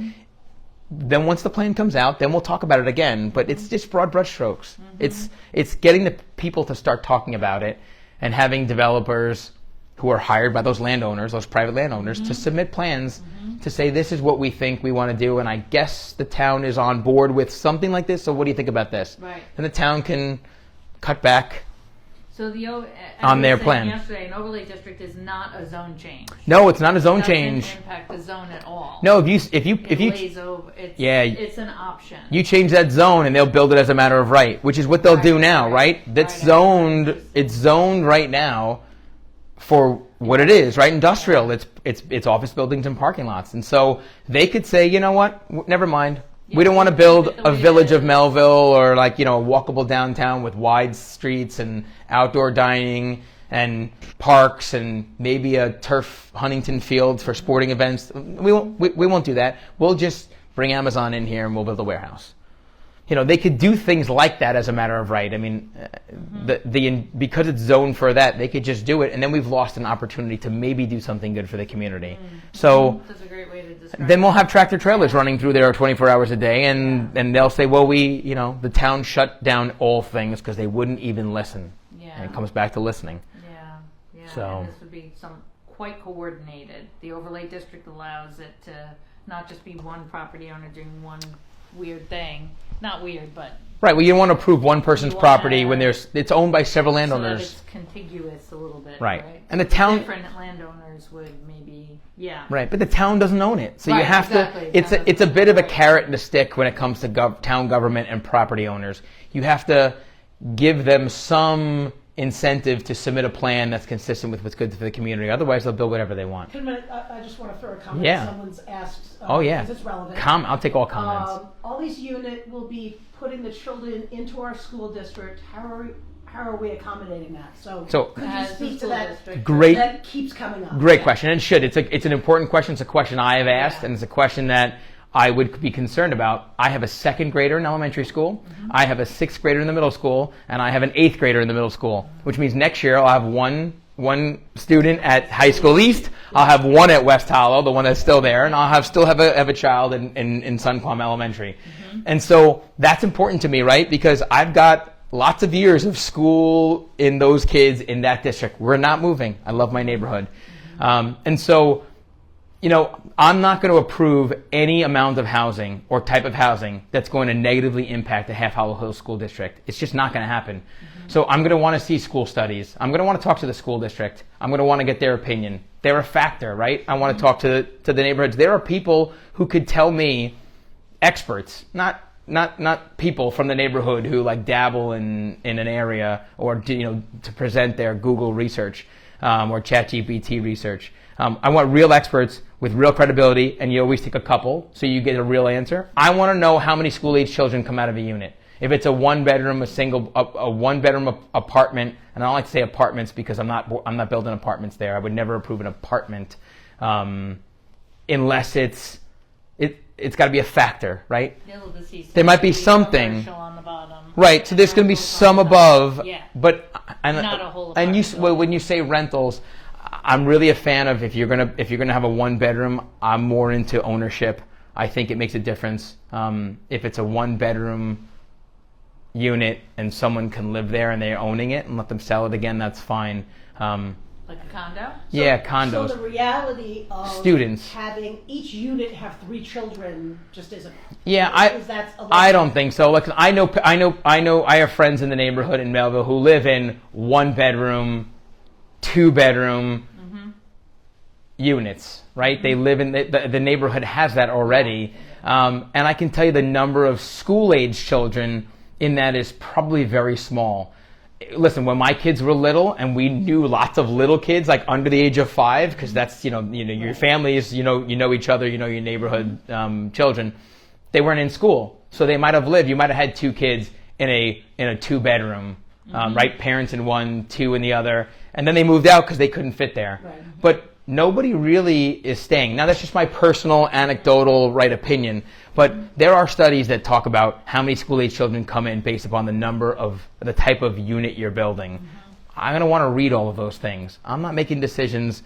Speaker 2: then once the plan comes out, then we'll talk about it again. But it's just broad brushstrokes. It's getting the people to start talking about it, and having developers who are hired by those landowners, those private landowners, to submit plans to say, this is what we think we want to do, and I guess the town is on board with something like this, so what do you think about this?
Speaker 1: Right.
Speaker 2: And the town can cut back
Speaker 1: So
Speaker 2: on their plan.
Speaker 1: Yesterday, an overlay district is not a zone change.
Speaker 2: No, it's not a zone
Speaker 1: It doesn't
Speaker 2: change.
Speaker 1: impact the zone at all.
Speaker 2: No,
Speaker 1: It lays over. It's an option.
Speaker 2: you change that zone and they'll build it as a matter of right, which is what they'll do now, right? That's zoned. It's zoned right now for what it is, right? Industrial. It's office buildings and parking lots, and so they could say, you know what? Never mind. We don't want to build a village of Melville, or like, you know, a walkable downtown with wide streets and outdoor dining and parks and maybe a turf Huntington field for sporting events. We won't do that. We'll just bring Amazon in here and we'll build a warehouse. You know, they could do things like that as a matter of right. I mean, because it's zoned for that, they could just do it, and then we've lost an opportunity to maybe do something good for the community. So
Speaker 1: that's a great way to describe
Speaker 2: then we'll have tractor trailers running through there 24 hours a day, and they'll say, well, the town shut down all things because they wouldn't even listen.
Speaker 1: Yeah.
Speaker 2: And it comes back to listening.
Speaker 1: Yeah.
Speaker 2: So-
Speaker 1: And this would be quite coordinated. The overlay district allows it to not just be one property owner doing one weird thing. Not weird, but
Speaker 2: Right. Well, you don't want to approve one person's
Speaker 1: You
Speaker 2: property
Speaker 1: wanna-
Speaker 2: when it's owned by several
Speaker 1: so that
Speaker 2: landowners.
Speaker 1: it's contiguous a little bit.
Speaker 2: Right. And the town.
Speaker 1: Different landowners would maybe,
Speaker 2: Right, but the town doesn't own it, so you
Speaker 1: Right,
Speaker 2: have
Speaker 1: exactly.
Speaker 2: to. It's a bit of a carrot and a stick when it comes to town government and property owners. You have to give them some incentive to submit a plan that's consistent with what's good for the community. Otherwise, they'll build whatever they want.
Speaker 3: I just want to throw a comment.
Speaker 2: Yeah.
Speaker 3: Someone's asked.
Speaker 2: Oh yeah,
Speaker 3: Because it's relevant.
Speaker 2: I'll take all comments.
Speaker 3: All these unit will be putting the children into our school district. How are we accommodating that? So could you
Speaker 1: as a
Speaker 3: speak to
Speaker 1: school
Speaker 3: that?
Speaker 1: district.
Speaker 2: Great.
Speaker 3: That keeps coming up.
Speaker 2: Great question, and it's an important question. It's a question I have asked,
Speaker 3: Yeah.
Speaker 2: and it's a question that I would be concerned about. I have a second grader in elementary school, I have a sixth grader in the middle school, and I have an eighth grader in the middle school, which means next year I'll have one student at High School East, I'll have one at West Hollow, the one that's still there, and I'll still have a child in Sun Palm Elementary. And so that's important to me, right? Because I've got lots of years of school in those kids in that district. We're not moving. I love my neighborhood. And so, you know, I'm not going to approve any amount of housing or type of housing that's going to negatively impact the Half Hollow Hills School District. It's just not going to happen. So I'm going to want to see school studies. I'm going to want to talk to the school district. I'm going to want to get their opinion. They're a factor, right? I want to talk to the neighborhoods. There are people who could tell me, experts, not people from the neighborhood who like dabble in an area or to present their Google research or ChatGPT research. I want real experts with real credibility, and you always take a couple so you get a real answer. I want to know how many school-age children come out of a unit. If it's a one-bedroom, a one-bedroom apartment, and I don't like to say apartments because I'm not building apartments there. I would never approve an apartment unless it's got to be a factor, right? There might be something.
Speaker 1: On the bottom.
Speaker 2: Right, so there's going to be some above,
Speaker 1: Yeah.
Speaker 2: but
Speaker 1: Not a whole
Speaker 2: and
Speaker 1: apartment.
Speaker 2: when you say rentals, I'm really a fan of if you're gonna have a one bedroom, I'm more into ownership. I think it makes a difference. If it's a one bedroom unit and someone can live there and they're owning it and let them sell it again, that's fine.
Speaker 1: Like a condo?
Speaker 2: Yeah, condos.
Speaker 3: So the reality of
Speaker 2: Students.
Speaker 3: having each unit have 3 children just isn't.
Speaker 2: Yeah,
Speaker 3: I
Speaker 2: don't think so. Like I have friends in the neighborhood in Melville who live in 1-bedroom, 2-bedroom units, right? They live in the neighborhood has that already, and I can tell you the number of school-age children in that is probably very small. Listen, when my kids were little, and we knew lots of little kids, like under the age of 5, because that's your families, you know each other, you know your neighborhood children. They weren't in school, so they might have lived. You might have had 2 kids in a 2-bedroom, right? Parents in one, 2 in the other, and then they moved out because they couldn't fit there.
Speaker 3: Right.
Speaker 2: But nobody really is staying. Now that's just my personal anecdotal opinion, but there are studies that talk about how many school-age children come in based upon the type of unit you're building. I'm going to want to read all of those things. I'm not making decisions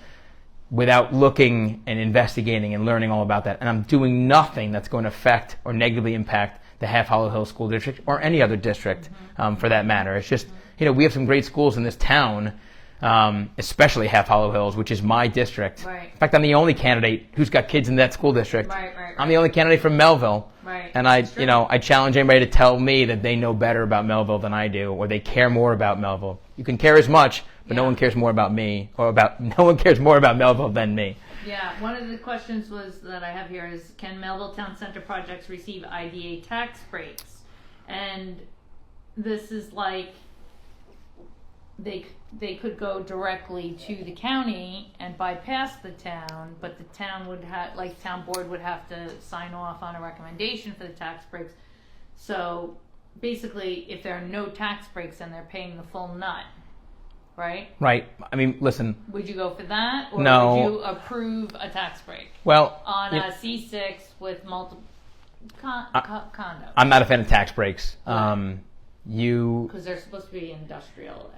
Speaker 2: without looking and investigating and learning all about that, and I'm doing nothing that's going to affect or negatively impact the Half Hollow Hills School District or any other district for that matter. It's just, we have some great schools in this town, especially Half Hollow Hills, which is my district.
Speaker 1: Right.
Speaker 2: In fact, I'm the only candidate who's got kids in that school district.
Speaker 1: Right.
Speaker 2: I'm the only candidate from Melville.
Speaker 1: Right.
Speaker 2: And I challenge anybody to tell me that they know better about Melville than I do, or they care more about Melville. You can care as much, but no one cares more about me, no one cares more about Melville than me.
Speaker 1: Yeah, one of the questions that I have here is, can Melville Town Center projects receive IDA tax breaks? And this is like, they could go directly to the county and bypass the town, but the town would have, town board would have to sign off on a recommendation for the tax breaks. So basically, if there are no tax breaks, then they're paying the full nut, right?
Speaker 2: Right. I mean, listen.
Speaker 1: Would you go for that, or
Speaker 2: No.
Speaker 1: would you approve a tax break?
Speaker 2: Well,
Speaker 1: On a C6 with multiple condos?
Speaker 2: I'm not a fan of tax breaks.
Speaker 1: Because they're supposed to be industrial.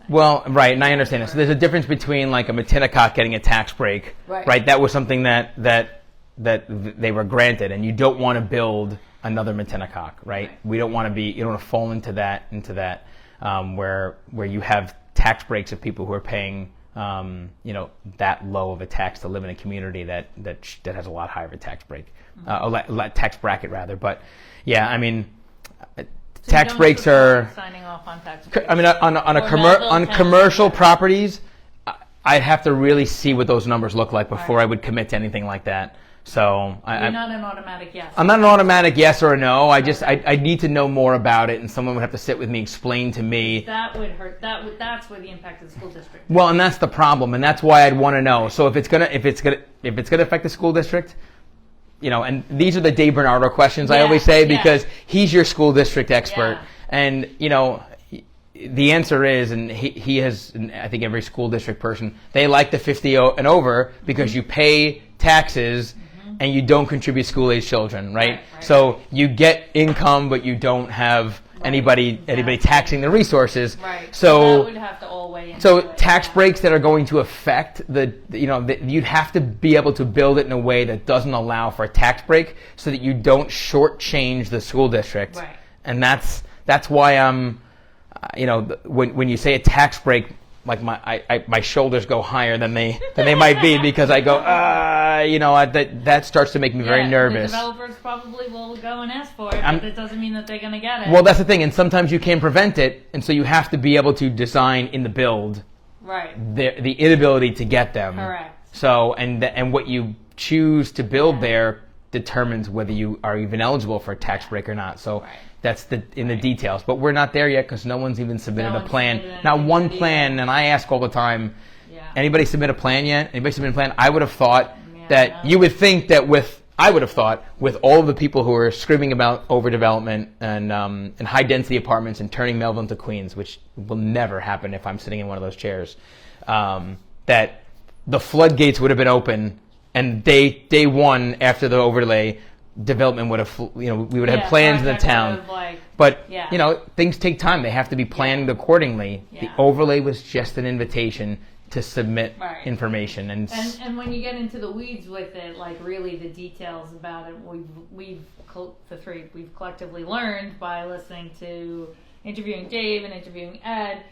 Speaker 2: Well, right, and I understand that. So there's a difference between like a Matinecock getting a tax break, right? That was something that they were granted, and you don't want to build another Matinecock, right? We don't want to you don't want to fall into that where you have tax breaks of people who are paying that low of a tax to live in a community that has a lot higher of a tax break, tax bracket rather. But yeah, I mean.
Speaker 1: So
Speaker 2: tax breaks are
Speaker 1: signing off on tax breaks.
Speaker 2: I mean, on commercial properties, I'd have to really see what those numbers look like before I would commit to anything like that. So
Speaker 1: you're not an automatic yes.
Speaker 2: I'm not an automatic yes or a no. I need to know more about it, and someone would have to sit with me, explain to me.
Speaker 1: That would hurt. That's where the impact of the school district.
Speaker 2: Well, and that's the problem, and that's why I'd want to know. So if it's gonna affect the school district. And these are the Dave Bernardo questions I always say, because he's your school district expert. And, the answer is, and he has, and I think every school district person, they like the 50 and over because you pay taxes and you don't contribute school-age children, right? So you get income, but you don't have anybody taxing the resources.
Speaker 1: Right.
Speaker 2: So
Speaker 1: that would have to all weigh into
Speaker 2: So
Speaker 1: it.
Speaker 2: tax breaks that are going to affect you'd have to be able to build it in a way that doesn't allow for a tax break, so that you don't shortchange the school district.
Speaker 1: Right.
Speaker 2: And that's why I'm, when you say a tax break, like my shoulders go higher than they might be, because I go that starts to make me very nervous.
Speaker 1: The developers probably will go and ask for it, but that doesn't mean that they're going to get it.
Speaker 2: Well, that's the thing, and sometimes you can't prevent it, and so you have to be able to design in the build the inability to get them.
Speaker 1: Correct.
Speaker 2: So and what you choose to build there determines whether you are even eligible for a tax break or not. So. That's in the details, but we're not there yet because no one's even submitted a plan. Not one plan, and I ask all the time, anybody submit a plan yet? Anybody submit a plan? I would have thought that you would think that with all of the people who are screaming about overdevelopment and high density apartments and turning Melville into Queens, which will never happen if I'm sitting in one of those chairs, that the floodgates would have been open, and day one after the overlay, development would have, we would have had plans in the town. But, things take time. They have to be planned accordingly. The overlay was just an invitation to submit information. And
Speaker 1: when you get into the weeds with it, like really the details about it, we've collectively learned by listening to interviewing Dave and interviewing Ed.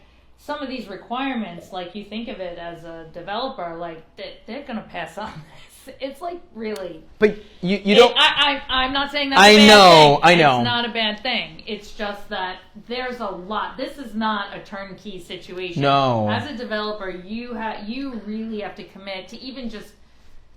Speaker 1: some of these requirements, like you think of it as a developer, like they're going to pass on this. It's like really.
Speaker 2: But you don't.
Speaker 1: I'm not saying that's
Speaker 2: I
Speaker 1: a bad
Speaker 2: know,
Speaker 1: thing.
Speaker 2: I know.
Speaker 1: It's not a bad thing. It's just that there's a lot. This is not a turnkey situation.
Speaker 2: No.
Speaker 1: As a developer, you really have to commit to even just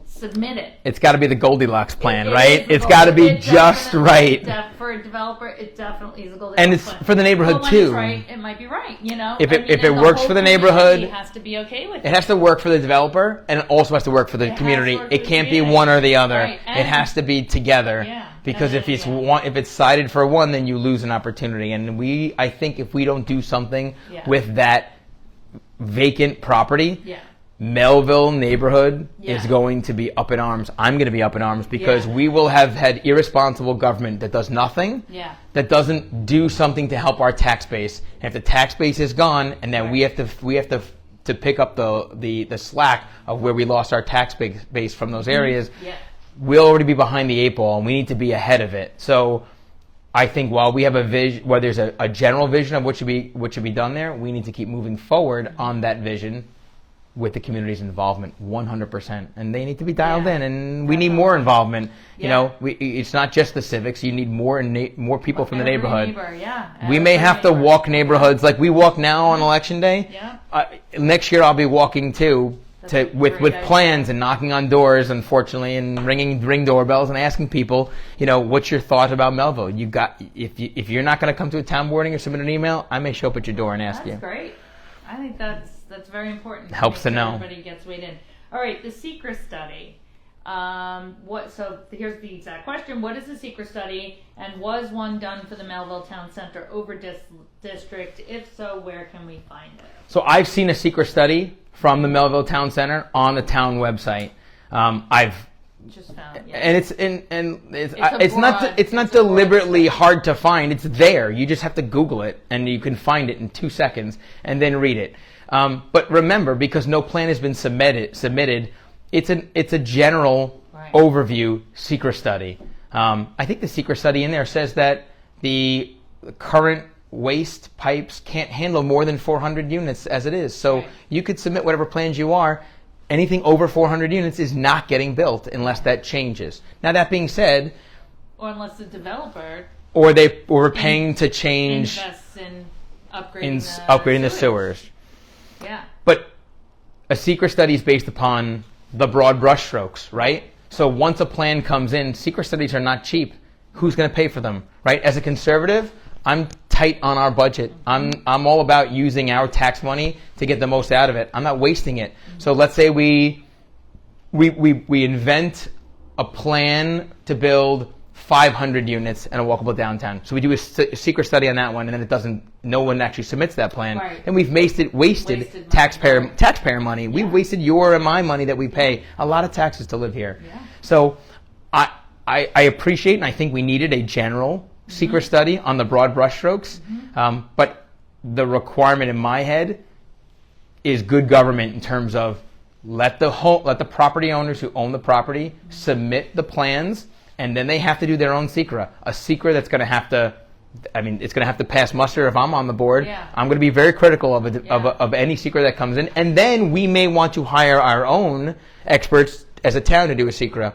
Speaker 1: submit it.
Speaker 2: It's got to be the Goldilocks plan,
Speaker 1: It
Speaker 2: right?
Speaker 1: is the
Speaker 2: It's got to be
Speaker 1: It
Speaker 2: just
Speaker 1: definitely-
Speaker 2: right.
Speaker 1: For a developer, it definitely is a Goldilocks
Speaker 2: And it's
Speaker 1: plan.
Speaker 2: for the neighborhood,
Speaker 1: Well, when
Speaker 2: too.
Speaker 1: It's right, it might be right, you know?
Speaker 2: If it-
Speaker 1: I mean,
Speaker 2: if it
Speaker 1: and
Speaker 2: works
Speaker 1: whole
Speaker 2: for the
Speaker 1: community
Speaker 2: neighborhood,
Speaker 1: has to be okay with it.
Speaker 2: It has to work for the developer, and it also has to work for the
Speaker 1: It has to
Speaker 2: community.
Speaker 1: work for
Speaker 2: It
Speaker 1: the
Speaker 2: can't be
Speaker 1: community.
Speaker 2: one or the other.
Speaker 1: Right,
Speaker 2: It
Speaker 1: and-
Speaker 2: has to be together.
Speaker 1: Yeah,
Speaker 2: Because
Speaker 1: and
Speaker 2: if it's
Speaker 1: yeah.
Speaker 2: if it's sided for one, then you lose an opportunity. And I think if we don't do something
Speaker 1: Yeah.
Speaker 2: with that vacant property,
Speaker 1: Yeah.
Speaker 2: Melville neighborhood
Speaker 1: Yeah.
Speaker 2: is going to be up in arms. I'm going to be up in arms because
Speaker 1: Yeah.
Speaker 2: we will have had irresponsible government that does nothing,
Speaker 1: Yeah.
Speaker 2: that doesn't do something to help our tax base. And if the tax base is gone, and then we have to pick up the slack of where we lost our tax base from those areas,
Speaker 1: Yeah.
Speaker 2: we'll already be behind the 8 ball, and we need to be ahead of it. So I think while we have a vision, while there's a general vision of what should be done there, we need to keep moving forward on that vision with the community's involvement 100%. And they need to be dialed
Speaker 1: Yeah.
Speaker 2: in, and we need more involvement. You
Speaker 1: Yeah.
Speaker 2: know, it's not just the civics. You need more people from the
Speaker 1: Every
Speaker 2: neighborhood.
Speaker 1: neighbor, yeah.
Speaker 2: We may
Speaker 1: Every
Speaker 2: have to
Speaker 1: neighbor.
Speaker 2: walk neighborhoods like we walk now on election day.
Speaker 1: Yeah.
Speaker 2: Next year I'll be walking too,
Speaker 1: That's a
Speaker 2: with
Speaker 1: great idea.
Speaker 2: plans and knocking on doors, unfortunately, and ring doorbells and asking people, what's your thought about Melville? If you're not going to come to a town boarding or submit an email, I may show up at your door and ask
Speaker 1: That's
Speaker 2: you.
Speaker 1: great. I think that's very important.
Speaker 2: Helps to
Speaker 1: make
Speaker 2: know.
Speaker 1: sure everybody gets weighed in. All right, the secret study. So here's the exact question: what is the secret study, and was one done for the Melville Town Center over district? If so, where can we find it?
Speaker 2: So I've seen a secret study from the Melville Town Center on the town website.
Speaker 1: Just found. Yeah.
Speaker 2: And it's not
Speaker 1: broad
Speaker 2: deliberately
Speaker 1: study.
Speaker 2: hard to find. It's there. You just have to Google it, and you can find it in 2 seconds, and then read it. But remember, because no plan has been submitted, it's a general
Speaker 1: Right.
Speaker 2: overview secret study. I think the secret study in there says that the current waste pipes can't handle more than 400 units as it is. So
Speaker 1: Right.
Speaker 2: you could submit whatever plans you are. Anything over 400 units is not getting built unless that changes. Now that being said,
Speaker 1: Or unless the developer
Speaker 2: or we're paying to change
Speaker 1: invests in
Speaker 2: in
Speaker 1: upgrading
Speaker 2: upgrading the sewers.
Speaker 1: Yeah.
Speaker 2: But a secret study is based upon the broad brushstrokes, right? So once a plan comes in, secret studies are not cheap. Who's going to pay for them, right? As a conservative, I'm tight on our budget. I'm all about using our tax money to get the most out of it. I'm not wasting it. So let's say we invent a plan to build 500 units and a walkable downtown. So we do a secret study on that one, and then no one actually submits that plan.
Speaker 1: Right.
Speaker 2: And we've wasted
Speaker 1: money.
Speaker 2: taxpayer money. We've wasted your and my money that we pay. A lot of taxes to live here.
Speaker 1: Yeah.
Speaker 2: So I appreciate, and I think we needed a general secret study on the broad brushstrokes. But the requirement in my head is good government in terms of let the property owners who own the property submit the plans, and then they have to do their own secret. A secret that's going to have to, it's going to have to pass muster if I'm on the board.
Speaker 1: Yeah.
Speaker 2: I'm going to be very critical of any secret that comes in, and then we may want to hire our own experts as a town to do a secret.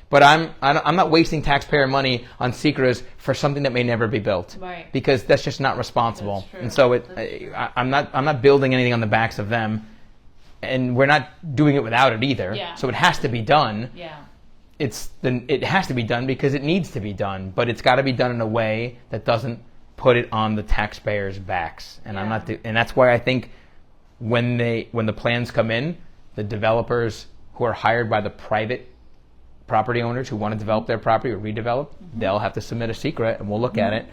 Speaker 2: But I'm not wasting taxpayer money on secrets for something that may never be built.
Speaker 1: Right.
Speaker 2: Because that's just not responsible.
Speaker 1: That's true.
Speaker 2: And so
Speaker 1: That's true.
Speaker 2: I'm not building anything on the backs of them, and we're not doing it without it either.
Speaker 1: Yeah.
Speaker 2: So it has to be done.
Speaker 1: Yeah.
Speaker 2: It has to be done because it needs to be done, but it's got to be done in a way that doesn't put it on the taxpayers' backs. And and that's why I think when the plans come in, the developers who are hired by the private property owners who want to develop their property or redevelop, they'll have to submit a secret, and we'll look at it.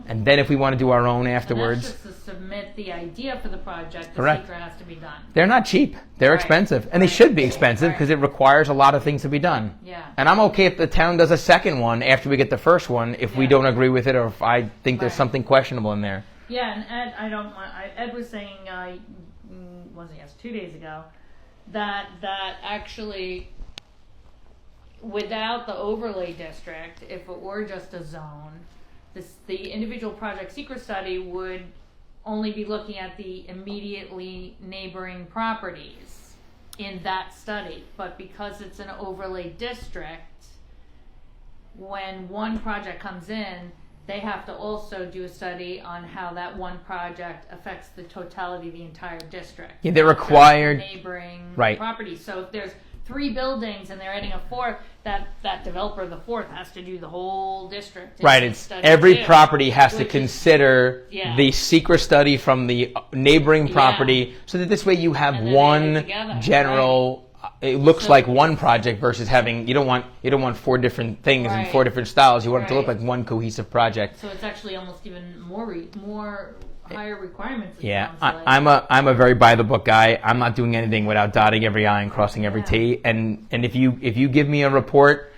Speaker 2: And then if we want to do our own afterwards,
Speaker 1: And that's just to submit the idea for the project. The
Speaker 2: Correct.
Speaker 1: secret has to be done.
Speaker 2: they're not cheap. They're
Speaker 1: Right.
Speaker 2: expensive, and they
Speaker 1: Right.
Speaker 2: should be expensive
Speaker 1: Right.
Speaker 2: because it requires a lot of things to be done.
Speaker 1: Yeah.
Speaker 2: And I'm okay if the town does a second one after we get the first one if we
Speaker 1: Yeah.
Speaker 2: don't agree with it or if I think there's
Speaker 1: Right.
Speaker 2: something questionable in there.
Speaker 1: Yeah, and Ed was saying, wasn't it 2 days ago, that actually, without the overlay district, if it were just a zone, the individual project secret study would only be looking at the immediately neighboring properties in that study. But because it's an overlay district, when one project comes in, they have to also do a study on how that one project affects the totality of the entire district.
Speaker 2: Yeah, they're required.
Speaker 1: Neighboring
Speaker 2: Right.
Speaker 1: properties. So if there's 3 buildings and they're adding a 4th, that developer of the 4th has to do the whole district.
Speaker 2: Right. It's every
Speaker 1: too,
Speaker 2: property has to
Speaker 1: which is-
Speaker 2: consider
Speaker 1: Yeah.
Speaker 2: the secret study from the neighboring
Speaker 1: Yeah.
Speaker 2: property, so that this way you have
Speaker 1: And then they
Speaker 2: one
Speaker 1: add it together,
Speaker 2: general. It looks
Speaker 1: So-
Speaker 2: like one project versus having you don't want 4 different things and
Speaker 1: Right.
Speaker 2: 4 different styles. You want it to look
Speaker 1: Right.
Speaker 2: like one cohesive project.
Speaker 1: So it's actually almost even more higher requirements. it
Speaker 2: Yeah,
Speaker 1: sounds like.
Speaker 2: I'm a very by the book guy. I'm not doing anything without dotting every I and crossing every
Speaker 1: Yeah.
Speaker 2: T. And if you give me a report,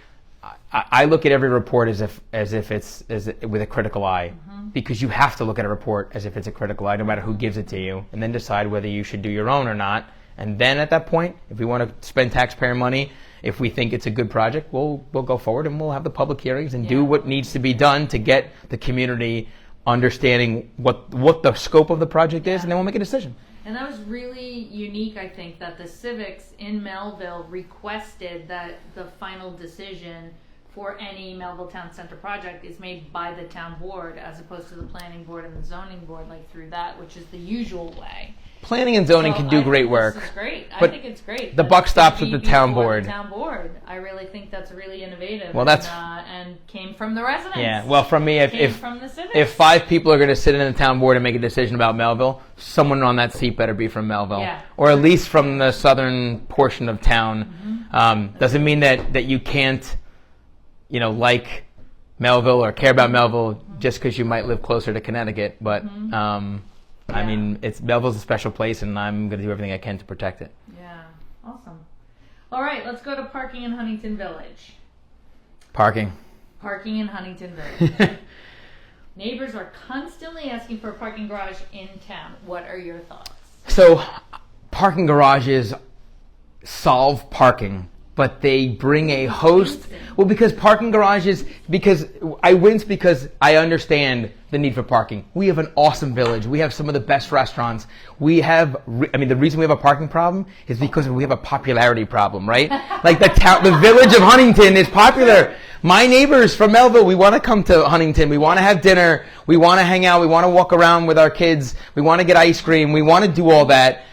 Speaker 2: I look at every report as if it's with a critical eye, because you have to look at a report as if it's a critical eye, no matter who gives it to you, and then decide whether you should do your own or not. And then at that point, if we want to spend taxpayer money, if we think it's a good project, we'll go forward and we'll have the public hearings and do
Speaker 1: Yeah.
Speaker 2: what needs to be done to get the community understanding what the scope of the project is, and then we'll make a decision.
Speaker 1: And that was really unique, I think, that the civics in Melville requested that the final decision for any Melville Town Center project is made by the town board, as opposed to the planning board and the zoning board, like through that, which is the usual way.
Speaker 2: Planning and zoning
Speaker 1: So
Speaker 2: can do
Speaker 1: I
Speaker 2: great
Speaker 1: think
Speaker 2: work.
Speaker 1: This is great. I
Speaker 2: but
Speaker 1: think it's great.
Speaker 2: the
Speaker 1: that
Speaker 2: buck
Speaker 1: it
Speaker 2: stops
Speaker 1: should
Speaker 2: with
Speaker 1: be
Speaker 2: the town
Speaker 1: before
Speaker 2: board.
Speaker 1: The town board. I really think that's really innovative.
Speaker 2: Well, that's-
Speaker 1: and came from the residents.
Speaker 2: Yeah. Well, from me,
Speaker 1: Came from the civics.
Speaker 2: if 5 people are going to sit in the town board and make a decision about Melville, someone on that seat better be from Melville,
Speaker 1: Yeah.
Speaker 2: or at least from the southern portion of town. Doesn't mean that you can't, like Melville or care about Melville just because you might live closer to Connecticut. But I mean, Melville's a special place, and I'm going to do everything I can to protect it.
Speaker 1: Yeah, awesome. All right, let's go to parking in Huntington Village.
Speaker 2: Parking.
Speaker 1: Parking in Huntington Village. Neighbors are constantly asking for a parking garage in town. What are your thoughts?
Speaker 2: So, parking garages solve parking, but they bring a host. Well, because parking garages, because I wince because I understand the need for parking. We have an awesome village. We have some of the best restaurants. We have, the reason we have a parking problem is because we have a popularity problem, right? Like the village of Huntington is popular. My neighbors from Melville, we want to come to Huntington. We want to have dinner. We want to hang out. We want to walk around with our kids. We want to get ice cream. We want to do all that.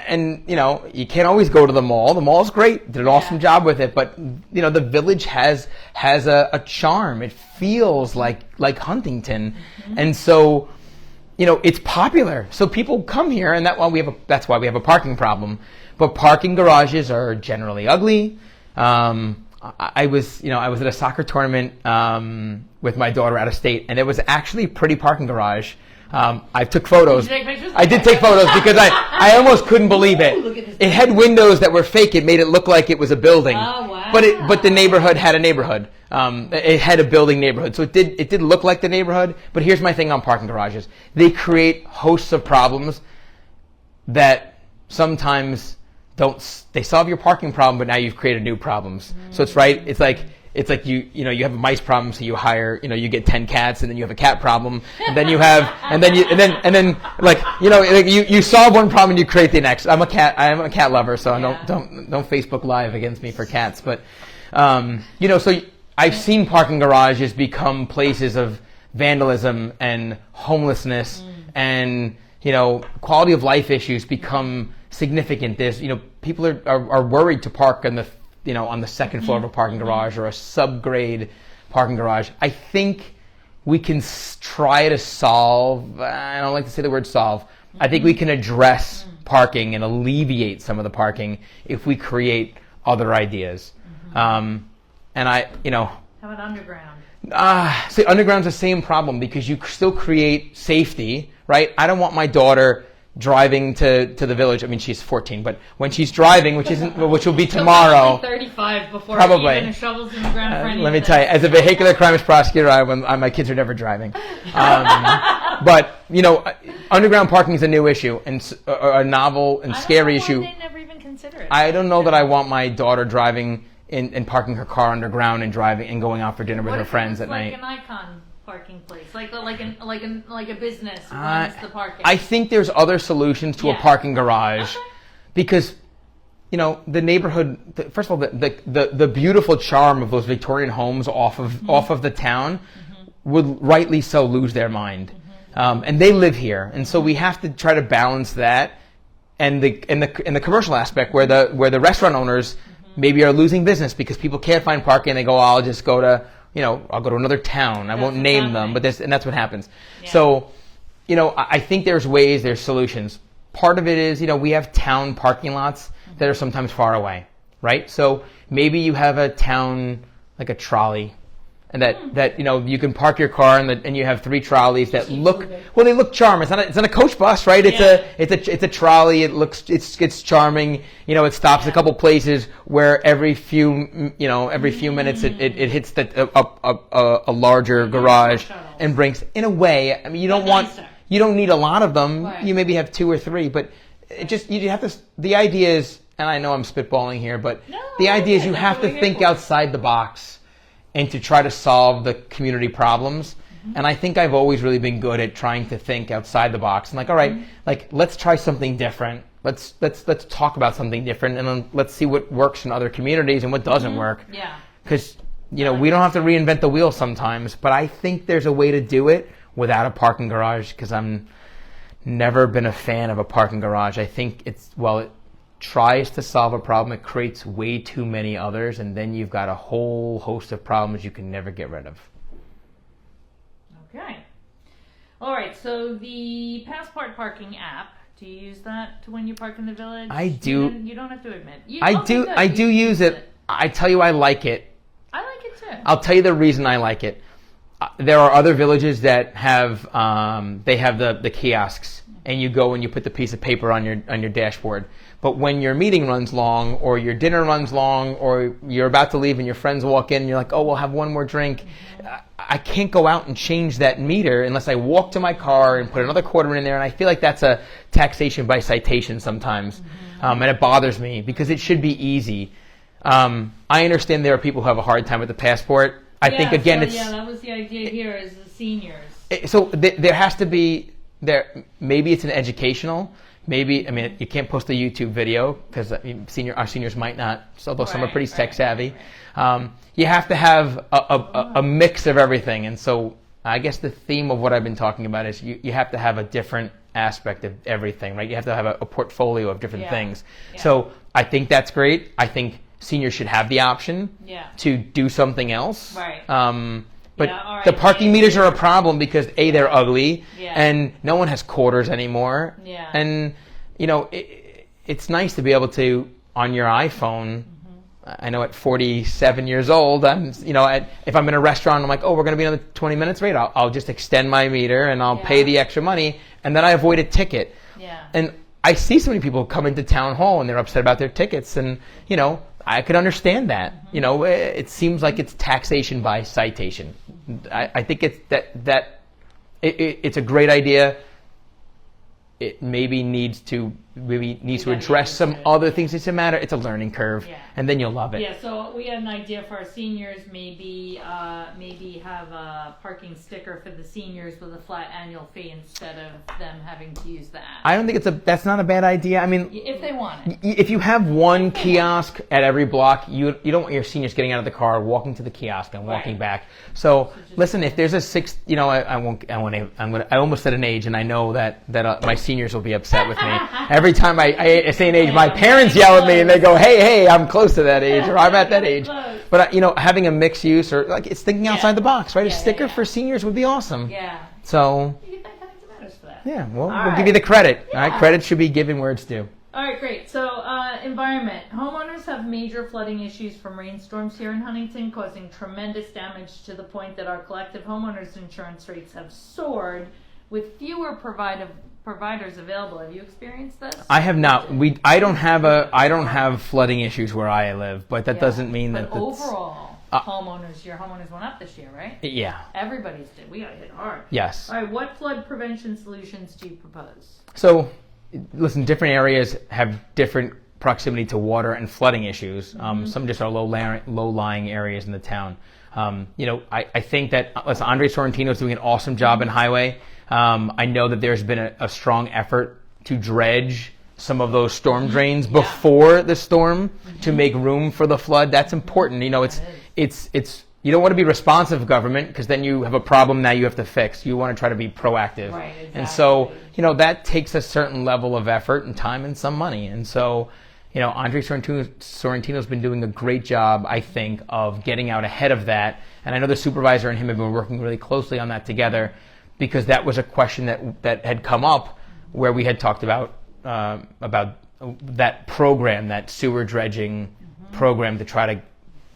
Speaker 2: And, you can't always go to the mall. The mall's great. Did an awesome job with it. But, the village has a charm. It feels like Huntington. And so, it's popular. So people come here, and that's why we have a parking problem. But parking garages are generally ugly. I was at a soccer tournament with my daughter out of state, and it was actually a pretty parking garage. I took photos.
Speaker 1: Did you take pictures?
Speaker 2: I did take photos because I almost couldn't believe it.
Speaker 3: Look at this.
Speaker 2: It had windows that were fake. It made it look like it was a building.
Speaker 1: Oh, wow.
Speaker 2: But the neighborhood had a neighborhood. It had a building neighborhood. So it did look like the neighborhood. But here's my thing on parking garages. They create hosts of problems that sometimes they solve your parking problem, but now you've created new problems. So it's right. It's like you have a mice problem, so you hire, you get 10 cats, and then you have a cat problem, and then you have, and then you solve one problem and you create the next. I am a cat lover, so don't Facebook Live against me for cats. But, so I've seen parking garages become places of vandalism and homelessness and, quality of life issues become significant. There's, people are worried to park on the second floor of a parking garage or a subgrade parking garage. I think we can try to solve, I don't like to say the word solve, I think we can address parking and alleviate some of the parking if we create other ideas. And
Speaker 1: How about underground?
Speaker 2: See, underground's the same problem because you still create safety, right? I don't want my daughter driving to the village. I mean, she's 14, but when she's driving, which will be tomorrow.
Speaker 1: 35 before
Speaker 2: Probably.
Speaker 1: even a shovel's in the ground for any
Speaker 2: Let
Speaker 1: of
Speaker 2: me
Speaker 1: this.
Speaker 2: tell you, as a vehicular crimes prosecutor, my kids are never driving. But underground parking is a new issue and a novel and scary issue.
Speaker 1: They never even consider it.
Speaker 2: I don't know that I want my daughter driving and parking her car underground and driving and going out for dinner with her friends at night.
Speaker 1: Like an icon parking place, like a business runs the parking.
Speaker 2: I think there's other solutions to a parking garage, because the neighborhood. First of all, the beautiful charm of those Victorian homes off of the town would rightly so lose their mind, and they live here, and so we have to try to balance that, and the commercial aspect where the restaurant owners maybe are losing business because people can't find parking. They go, I'll just go to I'll go to another town. I won't name them, but that's what happens. Yeah. So, I think there's solutions. Part of it is, we have town parking lots that are sometimes far away, right? So maybe you have a town, like a trolley, and that you can park your car and you have 3 trolleys that they look charming. It's not a coach bus, right? It's a trolley. It's charming. It stops a couple places where every few minutes it hits a larger garage and brings, in a way. I mean, you don't need a lot of them. Right. You maybe have 2 or 3, but you have to. The idea is, and I know I'm spitballing here, but the idea is you have to think outside the box and to try to solve the community problems. And I think I've always really been good at trying to think outside the box. And all right, let's try something different. Let's talk about something different, and then let's see what works in other communities and what doesn't work. Yeah. Because we don't have to reinvent the wheel sometimes, but I think there's a way to do it without a parking garage, because I'm never been a fan of a parking garage. I think it tries to solve a problem, it creates way too many others, and then you've got a whole host of problems you can never get rid of.
Speaker 1: Okay. All right, so the Passport parking app, do you use that when you park in the village?
Speaker 2: I do.
Speaker 1: You don't have to admit.
Speaker 2: I do use it. I tell you, I like it.
Speaker 1: I like it too.
Speaker 2: I'll tell you the reason I like it. There are other villages that have they have the kiosks, and you go and you put the piece of paper on your dashboard. But when your meeting runs long, or your dinner runs long, or you're about to leave and your friends walk in and you're like, oh, we'll have one more drink, I can't go out and change that meter unless I walk to my car and put another quarter in there. And I feel like that's a taxation by citation sometimes. And it bothers me because it should be easy. I understand there are people who have a hard time with the passport. I think, again,
Speaker 1: that was the idea here, is the seniors.
Speaker 2: So there has to be, maybe it's an educational. Maybe, you can't post a YouTube video because our seniors might not, although some are pretty tech savvy. You have to have a mix of everything. And so I guess the theme of what I've been talking about is you have to have a different aspect of everything, right? You have to have a portfolio of different things. Yeah. So I think that's great. I think seniors should have the option to do something else. Right. But the parking meters are a problem because they're ugly, and no one has quarters anymore. Yeah. And it's nice to be able to, on your iPhone. I know at 47 years old, if I'm in a restaurant, I'm like, oh, we're going to be another 20 minutes. Right? I'll just extend my meter and I'll pay the extra money, and then I avoid a ticket. Yeah. And I see so many people come into town hall and they're upset about their tickets, and I could understand that. It seems like it's taxation by citation. I think it's it's a great idea. It maybe needs to address some other things. It's a learning curve, and then you'll love it.
Speaker 1: Yeah. So we had an idea for our seniors. Maybe have a parking sticker for the seniors with a flat annual fee instead of them having to use the app.
Speaker 2: I don't think that's not a bad idea.
Speaker 1: If they want it.
Speaker 2: If you have one kiosk at every block, you don't want your seniors getting out of the car, walking to the kiosk, and walking back. So listen, if there's a I almost said an age, and I know that my seniors will be upset with me. Every time I say an age, my parents yell at me and they go, hey, I'm close to that age, or I'm at that age. But having a mixed use, or it's thinking outside the box, right? A sticker for seniors would be awesome. Yeah. So. You get that Huntington Matters for that. Yeah. Well, we'll give you the credit. Yeah. All right. Credit should be given where it's due.
Speaker 1: All right, great. So, environment. Homeowners have major flooding issues from rainstorms here in Huntington, causing tremendous damage to the point that our collective homeowners insurance rates have soared with fewer providers available. Have you experienced this?
Speaker 2: I have not. I don't have flooding issues where I live, but that doesn't mean that.
Speaker 1: Overall, your homeowners went up this year, right?
Speaker 2: Yeah.
Speaker 1: Everybody's did. We got hit hard.
Speaker 2: Yes.
Speaker 1: All right. What flood prevention solutions do you propose?
Speaker 2: So, listen. Different areas have different proximity to water and flooding issues. Some just are low-lying areas in the town. I think that Andre Sorrentino is doing an awesome job in highway. I know that there's been a strong effort to dredge some of those storm drains before the storm to make room for the flood. That's important. It's you don't want to be responsive government, because then you have a problem now you have to fix. You want to try to be proactive.
Speaker 1: Right, exactly.
Speaker 2: And so, that takes a certain level of effort and time and some money. And so, Andre Sorrentino's been doing a great job, I think, of getting out ahead of that. And I know the supervisor and him have been working really closely on that together, because that was a question that had come up where we had talked about that program, that sewer dredging program, to try to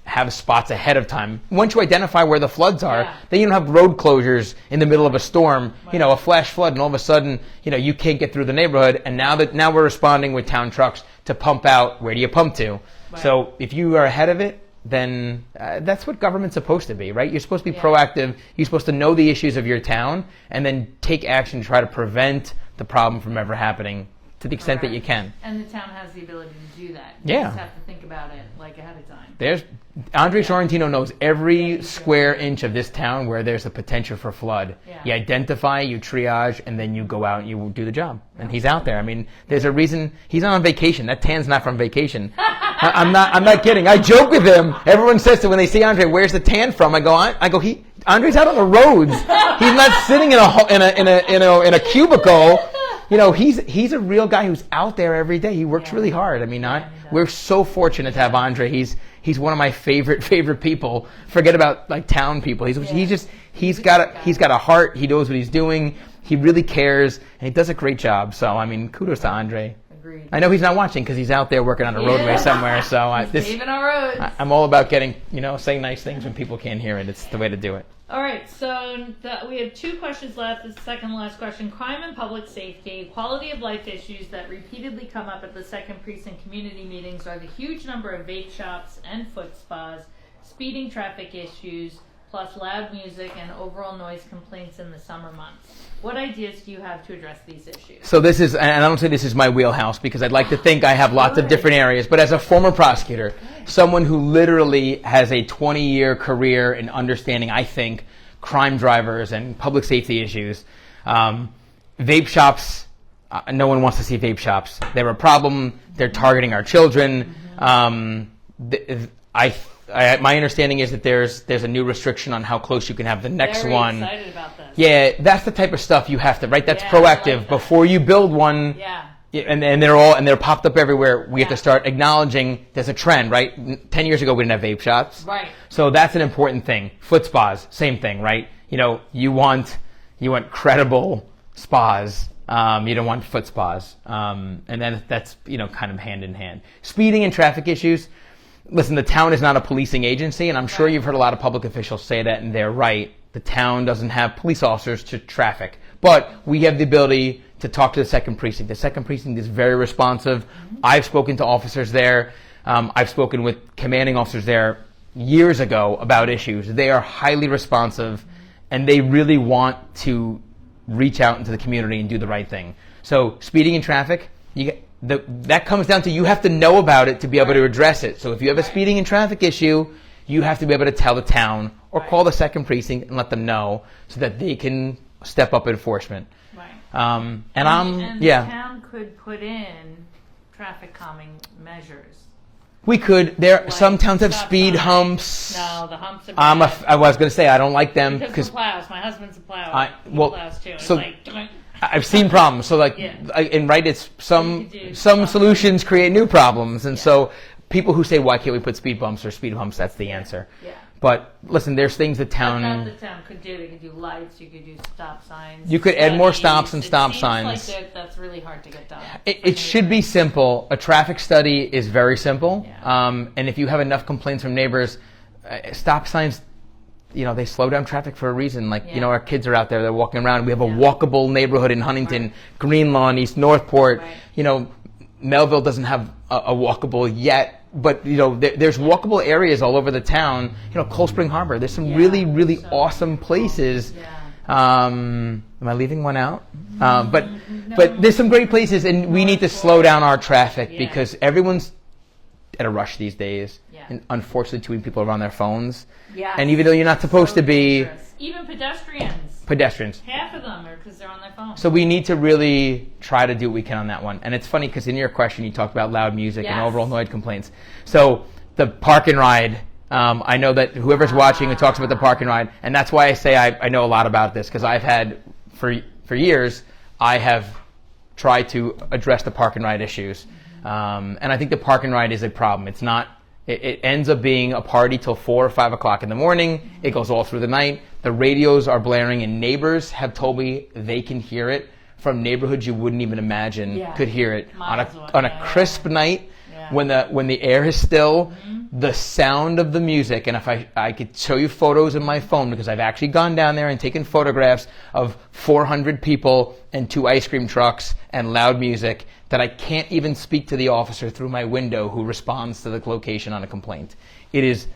Speaker 2: have spots ahead of time. Once you identify where the floods are, then you don't have road closures in the middle of a storm, a flash flood, and all of a sudden, you can't get through the neighborhood. And now we're responding with town trucks to pump out. Where do you pump to? Right. So if you are ahead of it, then that's what government's supposed to be, right? You're supposed to be proactive. You're supposed to know the issues of your town and then take action to try to prevent the problem from ever happening, to the extent that you can.
Speaker 1: And the town has the ability to do that.
Speaker 2: You
Speaker 1: just have to think about it ahead of time.
Speaker 2: Andre Sorrentino knows every square inch of this town where there's a potential for flood. Yeah. You identify, you triage, and then you go out and you do the job. And he's out there. I mean, there's a reason he's not on vacation. That tan's not from vacation. I'm not kidding. I joke with him. Everyone says to when they see Andre, "Where's the tan from?" I go, Andre's out on the roads. He's not sitting in a cubicle. He's a real guy who's out there every day. He works really hard. I mean, we're so fortunate to have Andre. He's one of my favorite people. Forget about town people. He's got a heart. He knows what he's doing. He really cares, and he does a great job. So kudos to Andre.
Speaker 1: Agreed.
Speaker 2: I know he's not watching because he's out there working on a roadway somewhere. So
Speaker 1: saving our roads.
Speaker 2: I'm all about getting saying nice things when people can't hear it. It's the way to do it.
Speaker 1: All right, so we have 2 questions left. The second to last question: crime and public safety, quality of life issues that repeatedly come up at the 2nd Precinct community meetings are the huge number of vape shops and foot spas, speeding, traffic issues, plus loud music and overall noise complaints in the summer months. What ideas do you have to address these issues?
Speaker 2: So this is, and I don't say this is my wheelhouse because I'd like to think I have lots of different areas, but as a former prosecutor, someone who literally has a 20-year career in understanding, I think, crime drivers and public safety issues, vape shops, no one wants to see vape shops. They're a problem. They're targeting our children. My understanding is that there's a new restriction on how close you can have the next one.
Speaker 1: Very excited about this.
Speaker 2: Yeah, that's the type of stuff you have to, right? That's proactive. Like that. Before you build one, and they're popped up everywhere, we have to start acknowledging there's a trend, right? 10 years ago, we didn't have vape shops.
Speaker 1: Right.
Speaker 2: So that's an important thing. Foot spas, same thing, right? You want credible spas. You don't want foot spas. And then that's, kind of hand in hand. Speeding and traffic issues. Listen, the town is not a policing agency, and I'm sure you've heard a lot of public officials say that, and they're right. The town doesn't have police officers to traffic. But we have the ability to talk to the 2nd Precinct. The 2nd Precinct is very responsive. I've spoken to officers there. I've spoken with commanding officers there years ago about issues. They are highly responsive, and they really want to reach out into the community and do the right thing. So speeding in traffic, that comes down to you have to know about it to be able to address it. So if you have a speeding and traffic issue, you have to be able to tell the town or call the 2nd Precinct and let them know so that they can step up enforcement.
Speaker 1: Right.
Speaker 2: And
Speaker 1: the town could put in traffic calming measures.
Speaker 2: We could. Some towns have speed humps.
Speaker 1: No, the humps are bad.
Speaker 2: I was going to say I don't like them
Speaker 1: because plows. My husband's a plow. He plows too.
Speaker 2: So I've seen problems. So it's some solutions create new problems, and so people who say why can't we put speed bumps or speed humps? That's the answer. Yeah. But listen, there's things the town.
Speaker 1: That's what the town could do. They could do lights. You could do stop signs.
Speaker 2: You could add more stops and stop signs.
Speaker 1: Like that's really hard to get done.
Speaker 2: It should be simple. A traffic study is very simple. Yeah. And if you have enough complaints from neighbors, stop signs. They slow down traffic for a reason. Our kids are out there, they're walking around. We have a walkable neighborhood in Huntington, Green Lawn, East Northport. Right. Melville doesn't have a walkable yet, but, there's walkable areas all over the town. Cold Spring Harbor, there's some really, really awesome places Am I leaving one out? But there's some great places, and we need to slow down our traffic because everyone's at a rush these days.
Speaker 1: Yeah.
Speaker 2: And unfortunately, too many people are on their phones.
Speaker 3: Yeah.
Speaker 2: And even though you're not supposed to be...
Speaker 1: dangerous. Even pedestrians. Half of them are because they're on their phone.
Speaker 2: So we need to really try to do what we can on that one. And it's funny because in your question, you talked about loud music and overall noise complaints. So the park and ride... I know that whoever's watching and talks about the park and ride, and that's why I say I know a lot about this, because I've had, for years, I have tried to address the park and ride issues. And I think the park and ride is a problem. It's not, it ends up being a party till 4 or 5 o'clock in the morning. It goes all through the night. The radios are blaring, and neighbors have told me they can hear it from neighborhoods you wouldn't even imagine could hear it. On a crisp night, when the air is still, the sound of the music, and if I could show you photos in my phone, because I've actually gone down there and taken photographs of 400 people and 2 ice cream trucks and loud music, that I can't even speak to the officer through my window who responds to the location on a complaint. It is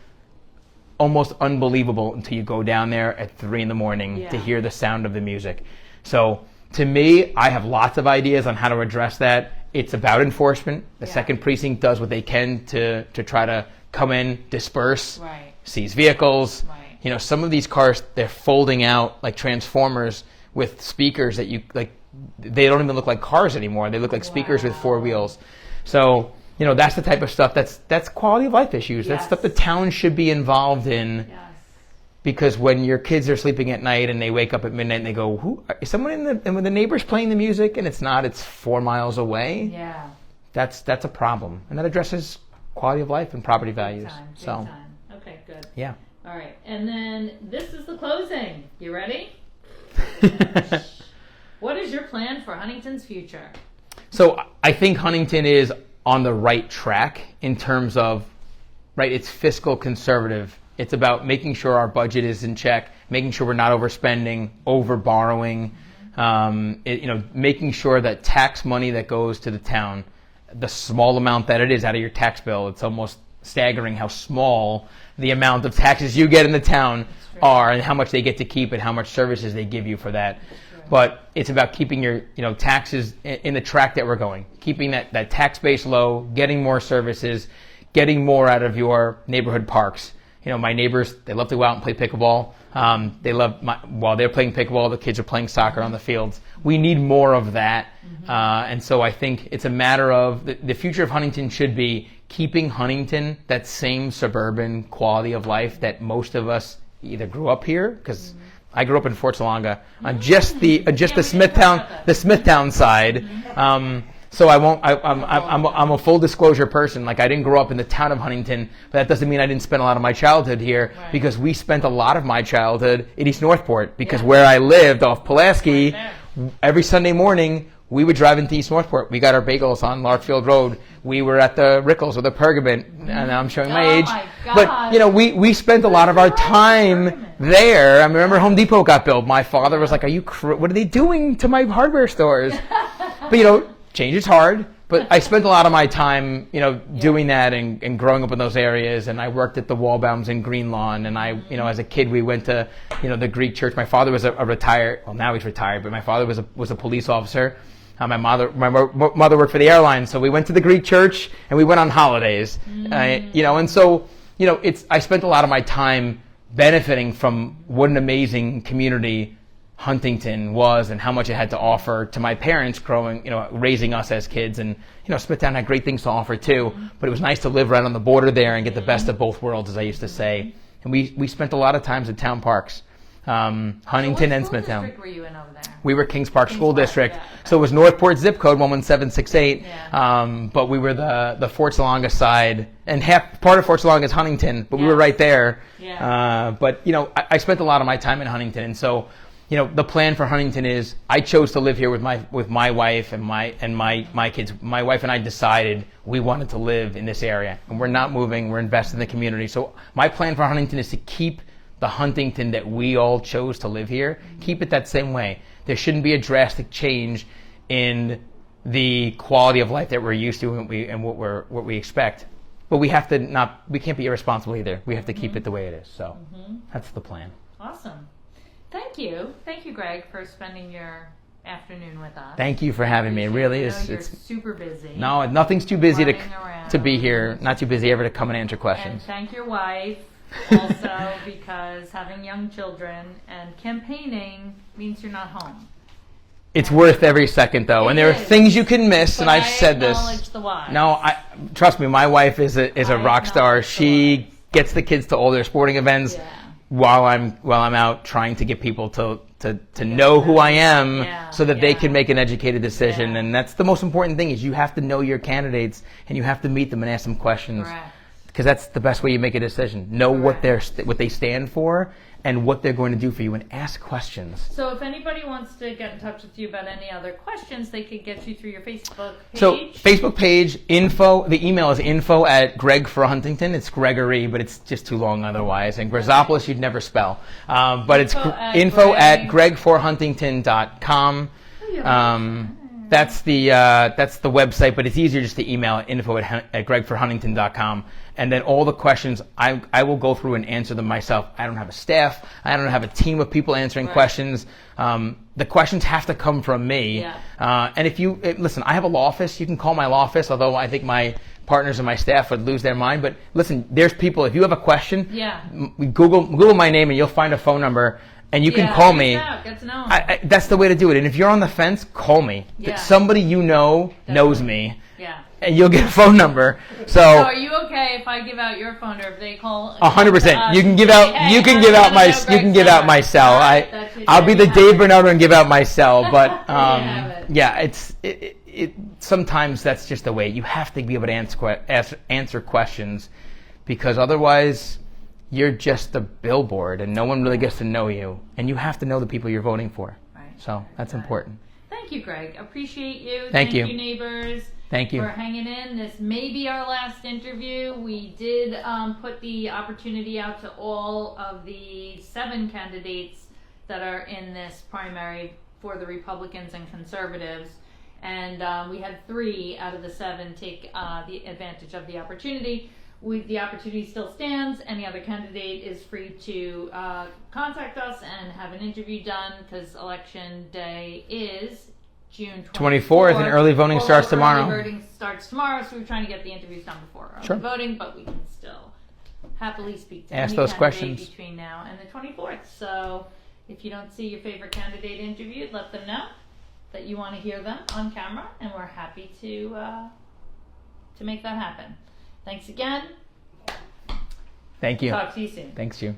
Speaker 2: almost unbelievable until you go down there at 3 in the morning to hear the sound of the music. So to me, I have lots of ideas on how to address that. It's about enforcement. The second precinct does what they can to try to come in, disperse, seize vehicles. You know, some of these cars, they're folding out like transformers with speakers that you, like, they don't even look like cars anymore. They look like speakers with 4 wheels. So, you know, that's the type of stuff that's quality of life issues. That's stuff the town should be involved in. Because when your kids are sleeping at night and they wake up at midnight and they go, "Who is someone and when the neighbor's playing the music?" and it's not, it's 4 miles away. That's a problem, and that addresses quality of life and property values.
Speaker 1: Big time. Okay, good.
Speaker 2: Yeah.
Speaker 1: All right, and then this is the closing. You ready? What is your plan for Huntington's future?
Speaker 2: So I think Huntington is on the right track in terms of, it's fiscal conservative. It's about making sure our budget is in check, making sure we're not overspending, over borrowing, making sure that tax money that goes to the town, the small amount that it is out of your tax bill, it's almost staggering how small the amount of taxes you get in the town are and how much they get to keep and how much services they give you for that. But it's about keeping your taxes in the track that we're going, keeping that tax base low, getting more services, getting more out of your neighborhood parks. You know, my neighbors, they love to go out and play pickleball. While they're playing pickleball, the kids are playing soccer on the fields. We need more of that. And so I think it's a matter of the future of Huntington should be keeping Huntington that same suburban quality of life that most of us either grew up here, because I grew up in Fort Salonga on just the Smithtown side. So I'm a full disclosure person. Like, I didn't grow up in the town of Huntington, but that doesn't mean I didn't spend a lot of my childhood here, because we spent a lot of my childhood in East Northport, because where I lived off Pulaski, every Sunday morning we would drive into East Northport. We got our bagels on Larkfield Road. We were at the Rickles or the Pergament, and I'm showing my age. But, we spent a lot of our time there. I remember Home Depot got built. My father was like, what are they doing to my hardware stores? But, change is hard, but I spent a lot of my time, doing that and growing up in those areas. And I worked at the Wallbaums in Green Lawn. And I, as a kid, we went to, the Greek church. My father was a retired, well, now he's retired, but my father was a police officer. My mother worked for the airline, so we went to the Greek church and we went on holidays. And so, I spent a lot of my time benefiting from what an amazing community Huntington was and how much it had to offer to my parents growing, raising us as kids. And, Smithtown had great things to offer too, but it was nice to live right on the border there and get the best of both worlds, as I used to say. And we spent a lot of times at town parks, Huntington and Smithtown.
Speaker 1: What school district were you in over there?
Speaker 2: We were Kings Park School District. So it was Northport zip code 11768. But we were the Fort Salonga side, and part of Fort Salonga is Huntington, but we were right there. But, I spent a lot of my time in Huntington, and so, the plan for Huntington is I chose to live here with my wife and my kids. My wife and I decided we wanted to live in this area, and we're not moving. We're invested in the community. So my plan for Huntington is to keep the Huntington that we all chose to live here, keep it that same way. There shouldn't be a drastic change in the quality of life that we're used to and what we expect. But we can't be irresponsible either. We have to keep it the way it is. So that's the plan.
Speaker 1: Awesome. Thank you, Greg, for spending your afternoon with us.
Speaker 2: Thank you for having me. It really is.
Speaker 1: You're super busy.
Speaker 2: No, nothing's too busy
Speaker 1: Running
Speaker 2: to be here. Not too busy ever to come and answer
Speaker 1: And
Speaker 2: questions.
Speaker 1: thank your wife also, because having young children and campaigning means you're not home.
Speaker 2: It's worth every second, though, and there are
Speaker 1: is.
Speaker 2: things you can miss.
Speaker 1: But
Speaker 2: And I've
Speaker 1: I
Speaker 2: said this.
Speaker 1: acknowledge the wives.
Speaker 2: No, trust me. My wife is a rock star.
Speaker 1: acknowledge the
Speaker 2: She
Speaker 1: wives.
Speaker 2: gets the kids to all their sporting events
Speaker 1: Yeah.
Speaker 2: while I'm out trying to get people to know who I am,
Speaker 1: Yeah,
Speaker 2: so that they
Speaker 1: yeah.
Speaker 2: can make an educated decision.
Speaker 1: Yeah.
Speaker 2: And that's the most important thing: is you have to know your candidates and you have to meet them and ask them questions.
Speaker 1: Correct.
Speaker 2: Because that's the best way you make a decision. Know what
Speaker 1: Correct.
Speaker 2: what they stand for and what they're going to do for you, and ask questions.
Speaker 1: So if anybody wants to get in touch with you about any other questions, they could get you through your Facebook page.
Speaker 2: So Facebook page, the email is info@Greg for Huntington. It's Gregory, but it's just too long otherwise. And GRIZOPOULOS you'd never spell. But it's info@GregForHuntington.com. That's the website, but it's easier just to email info@GregForHuntington.com. And then all the questions, I will go through and answer them myself. I don't have a staff. I don't have a team of people answering questions. The questions have to come from me.
Speaker 1: Yeah.
Speaker 2: And listen, I have a law office. You can call my law office, although I think my partners and my staff would lose their mind. But listen, there's people, if you have a question, Google my name and you'll find a phone number. And you can call me.
Speaker 1: Get to know 'em.
Speaker 2: That's the way to do it. And if you're on the fence, call me.
Speaker 1: Yeah.
Speaker 2: Somebody you know knows me.
Speaker 1: Yeah.
Speaker 2: And you'll get a phone number.
Speaker 1: So are you okay if I give out your phone, or if they call?
Speaker 2: 100%. You can give
Speaker 1: Hey,
Speaker 2: out.
Speaker 1: hey,
Speaker 2: You can
Speaker 1: I
Speaker 2: give out
Speaker 1: wanna
Speaker 2: my.
Speaker 1: know
Speaker 2: You can
Speaker 1: Greg's
Speaker 2: give out
Speaker 1: number.
Speaker 2: my cell.
Speaker 1: All right, that should
Speaker 2: I'll be the
Speaker 1: have
Speaker 2: Dave
Speaker 1: it.
Speaker 2: Bernardo and give out my cell. But
Speaker 1: have it.
Speaker 2: yeah, it sometimes that's just the way. You have to be able to answer questions, because otherwise you're just a billboard and no one really gets to know you. And you have to know the people you're voting for.
Speaker 1: Right.
Speaker 2: So that's important.
Speaker 1: Thank you, Greg. Appreciate you.
Speaker 2: Thank you.
Speaker 1: Neighbors.
Speaker 2: Thank you.
Speaker 1: For hanging in. This may be our last interview. We did put the opportunity out to all of the 7 candidates that are in this primary for the Republicans and Conservatives. And we had 3 out of the 7 take the advantage of the opportunity. The opportunity still stands. Any other candidate is free to contact us and have an interview done, because election day is June 24th,
Speaker 2: and early voting starts tomorrow.
Speaker 1: Early voting starts tomorrow, so we're trying to get the interviews done before early voting, but we can still happily speak to
Speaker 2: Ask
Speaker 1: any
Speaker 2: those
Speaker 1: candidate
Speaker 2: questions
Speaker 1: between now and the 24th. So if you don't see your favorite candidate interviewed, let them know that you want to hear them on camera, and we're happy to make that happen. Thanks again.
Speaker 2: Thank you.
Speaker 1: Talk to you soon.
Speaker 2: Thanks, you.